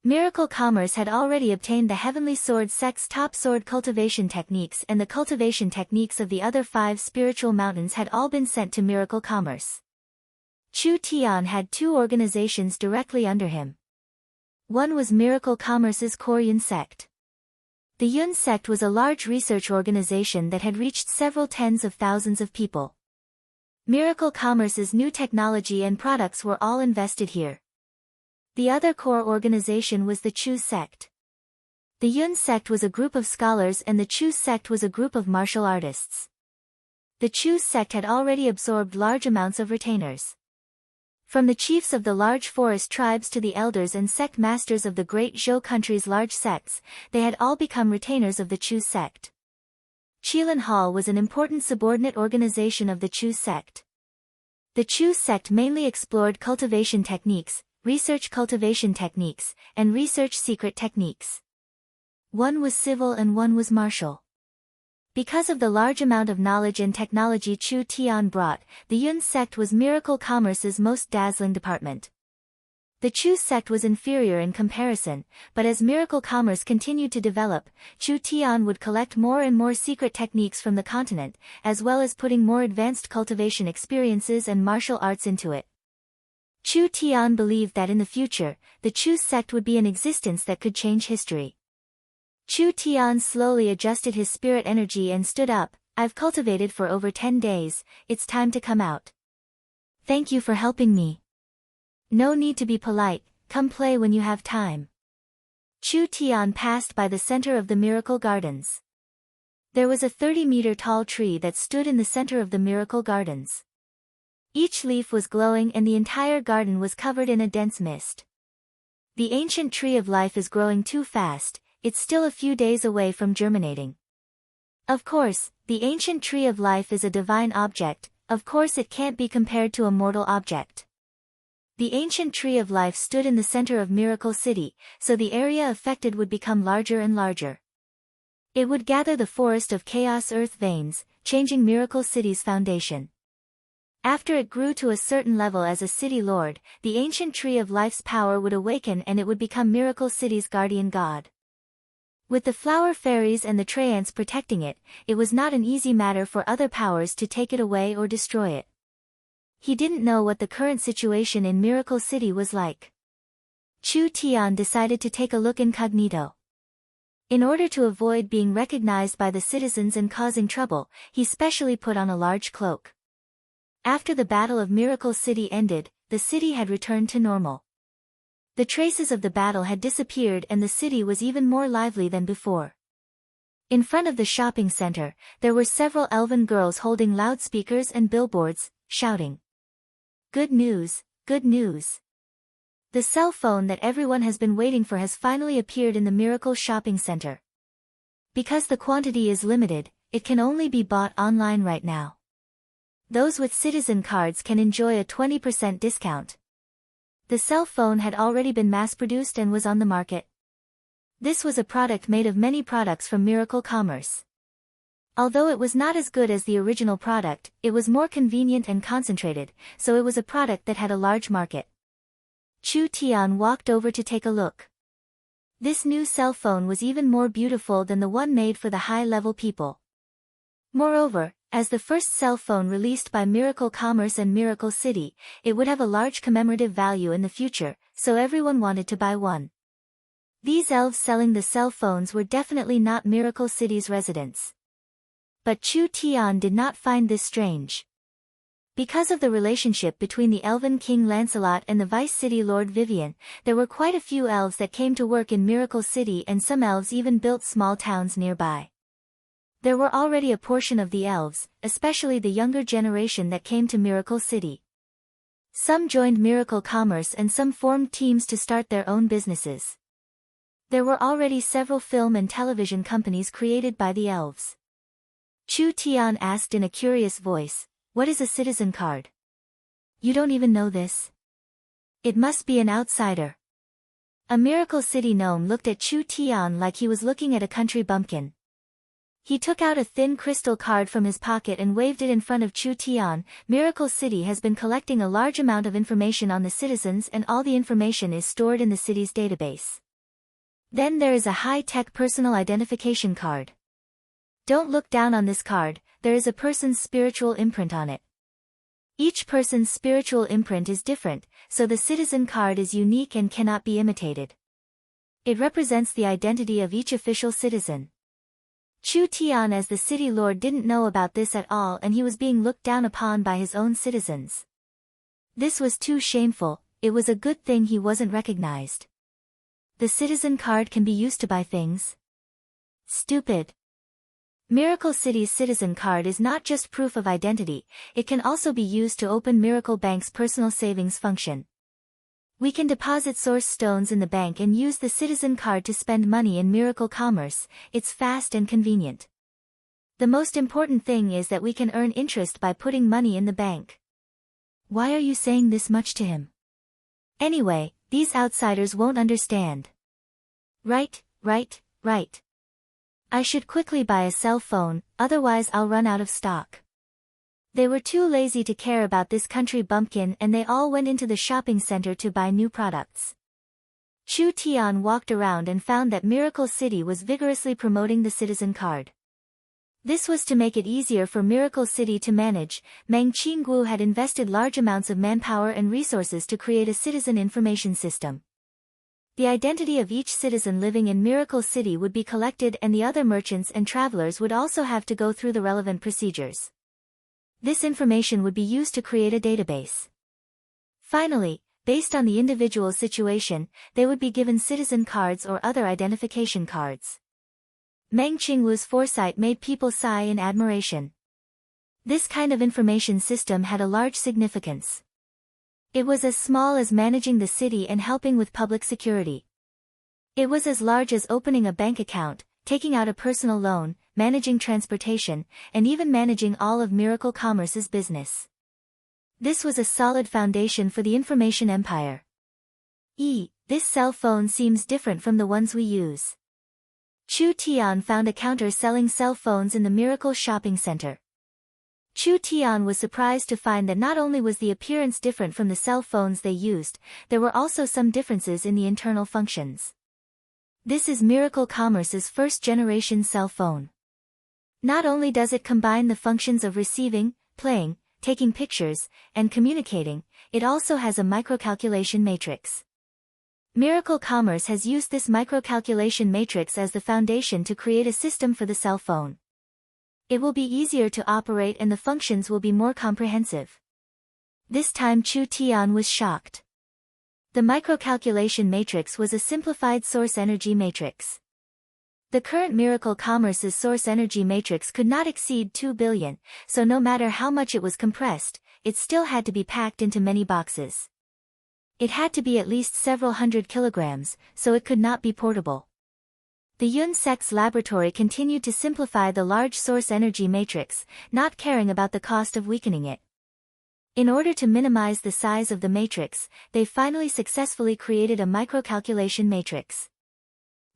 Miracle Commerce had already obtained the Heavenly Sword Sect's top sword cultivation techniques and the cultivation techniques of the other 5 spiritual mountains had all been sent to Miracle Commerce. Chu Tian had 2 organizations directly under him. One was Miracle Commerce's Core Yun sect. The Yun sect was a large research organization that had reached several tens of thousands of people. Miracle Commerce's new technology and products were all invested here. The other core organization was the Chu sect. The Yun sect was a group of scholars and the Chu sect was a group of martial artists. The Chu sect had already absorbed large amounts of retainers. From the chiefs of the large forest tribes to the elders and sect masters of the great Zhou country's large sects, they had all become retainers of the Chu sect. Qilin Hall was an important subordinate organization of the Chu sect. The Chu sect mainly explored cultivation techniques, research cultivation techniques, and research secret techniques. One was civil and one was martial. Because of the large amount of knowledge and technology Chu Tian brought, the Yun sect was Miracle Commerce's most dazzling department. The Chu sect was inferior in comparison, but as Miracle Commerce continued to develop, Chu Tian would collect more and more secret techniques from the continent, as well as putting more advanced cultivation experiences and martial arts into it. Chu Tian believed that in the future, the Chu sect would be an existence that could change history. Chu Tian slowly adjusted his spirit energy and stood up. I've cultivated for over 10 days, it's time to come out. Thank you for helping me. No need to be polite, come play when you have time. Chu Tian passed by the center of the Miracle Gardens. There was a 30-meter tall tree that stood in the center of the Miracle Gardens. Each leaf was glowing and the entire garden was covered in a dense mist. The ancient tree of life is growing too fast. It's still a few days away from germinating. Of course, the ancient tree of life is a divine object, of course it can't be compared to a mortal object. The ancient tree of life stood in the center of Miracle City, so the area affected would become larger and larger. It would gather the forest of chaos earth veins, changing Miracle City's foundation. After it grew to a certain level as a city lord, the ancient tree of life's power would awaken and it would become Miracle City's guardian god. With the flower fairies and the Treants protecting it, it was not an easy matter for other powers to take it away or destroy it. He didn't know what the current situation in Miracle City was like. Chu Tian decided to take a look incognito. In order to avoid being recognized by the citizens and causing trouble, he specially put on a large cloak. After the Battle of Miracle City ended, the city had returned to normal. The traces of the battle had disappeared and the city was even more lively than before. In front of the shopping center, there were several elven girls holding loudspeakers and billboards, shouting, "Good news, good news! The cell phone that everyone has been waiting for has finally appeared in the Miracle Shopping Center. Because the quantity is limited, it can only be bought online right now. Those with citizen cards can enjoy a 20% discount." The cell phone had already been mass-produced and was on the market. This was a product made of many products from Miracle Commerce. Although it was not as good as the original product, it was more convenient and concentrated, so it was a product that had a large market. Chu Tian walked over to take a look. This new cell phone was even more beautiful than the one made for the high-level people. Moreover, as the first cell phone released by Miracle Commerce and Miracle City, it would have a large commemorative value in the future, so everyone wanted to buy one. These elves selling the cell phones were definitely not Miracle City's residents. But Chu Tian did not find this strange. Because of the relationship between the elven King Lancelot and the Vice City Lord Vivian, there were quite a few elves that came to work in Miracle City and some elves even built small towns nearby. There were already a portion of the elves, especially the younger generation that came to Miracle City. Some joined Miracle Commerce and some formed teams to start their own businesses. There were already several film and television companies created by the elves. Chu Tian asked in a curious voice, "What is a citizen card? You don't even know this? It must be an outsider." A Miracle City gnome looked at Chu Tian like he was looking at a country bumpkin. He took out a thin crystal card from his pocket and waved it in front of Chu Tian. Miracle City has been collecting a large amount of information on the citizens and all the information is stored in the city's database. Then there is a high-tech personal identification card. Don't look down on this card, there is a person's spiritual imprint on it. Each person's spiritual imprint is different, so the citizen card is unique and cannot be imitated. It represents the identity of each official citizen. Chu Tian as the city lord didn't know about this at all, and he was being looked down upon by his own citizens. This was too shameful. It was a good thing he wasn't recognized. The citizen card can be used to buy things. Stupid. Miracle City's citizen card is not just proof of identity, it can also be used to open Miracle Bank's personal savings function. We can deposit source stones in the bank and use the citizen card to spend money in Miracle Commerce. It's fast and convenient. The most important thing is that we can earn interest by putting money in the bank. Why are you saying this much to him? Anyway, these outsiders won't understand. Right. I should quickly buy a cell phone, otherwise I'll run out of stock. They were too lazy to care about this country bumpkin, and they all went into the shopping center to buy new products. Chu Tian walked around and found that Miracle City was vigorously promoting the citizen card. This was to make it easier for Miracle City to manage. Meng Qingguo had invested large amounts of manpower and resources to create a citizen information system. The identity of each citizen living in Miracle City would be collected, and the other merchants and travelers would also have to go through the relevant procedures. This information would be used to create a database. Finally, based on the individual's situation, they would be given citizen cards or other identification cards. Meng Qingwu's foresight made people sigh in admiration. This kind of information system had a large significance. It was as small as managing the city and helping with public security. It was as large as opening a bank account, taking out a personal loan, managing transportation, and even managing all of Miracle Commerce's business. This was a solid foundation for the information empire. This cell phone seems different from the ones we use. Chu Tian found a counter selling cell phones in the Miracle Shopping Center. Chu Tian was surprised to find that not only was the appearance different from the cell phones they used, there were also some differences in the internal functions. This is Miracle Commerce's first-generation cell phone. Not only does it combine the functions of receiving, playing, taking pictures, and communicating, it also has a microcalculation matrix. Miracle Commerce has used this microcalculation matrix as the foundation to create a system for the cell phone. It will be easier to operate and the functions will be more comprehensive. This time Chu Tian was shocked. The microcalculation matrix was a simplified source energy matrix. The current Miracle Commerce's source energy matrix could not exceed 2 billion, so no matter how much it was compressed, it still had to be packed into many boxes. It had to be at least several hundred kilograms, so it could not be portable. The Yun Sect's laboratory continued to simplify the large source energy matrix, not caring about the cost of weakening it. In order to minimize the size of the matrix, they finally successfully created a microcalculation matrix.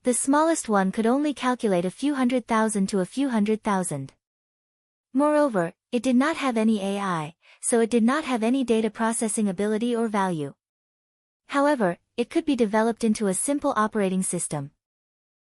The smallest one could only calculate a few 100,000 to a few 100,000. Moreover, it did not have any AI, so it did not have any data processing ability or value. However, it could be developed into a simple operating system.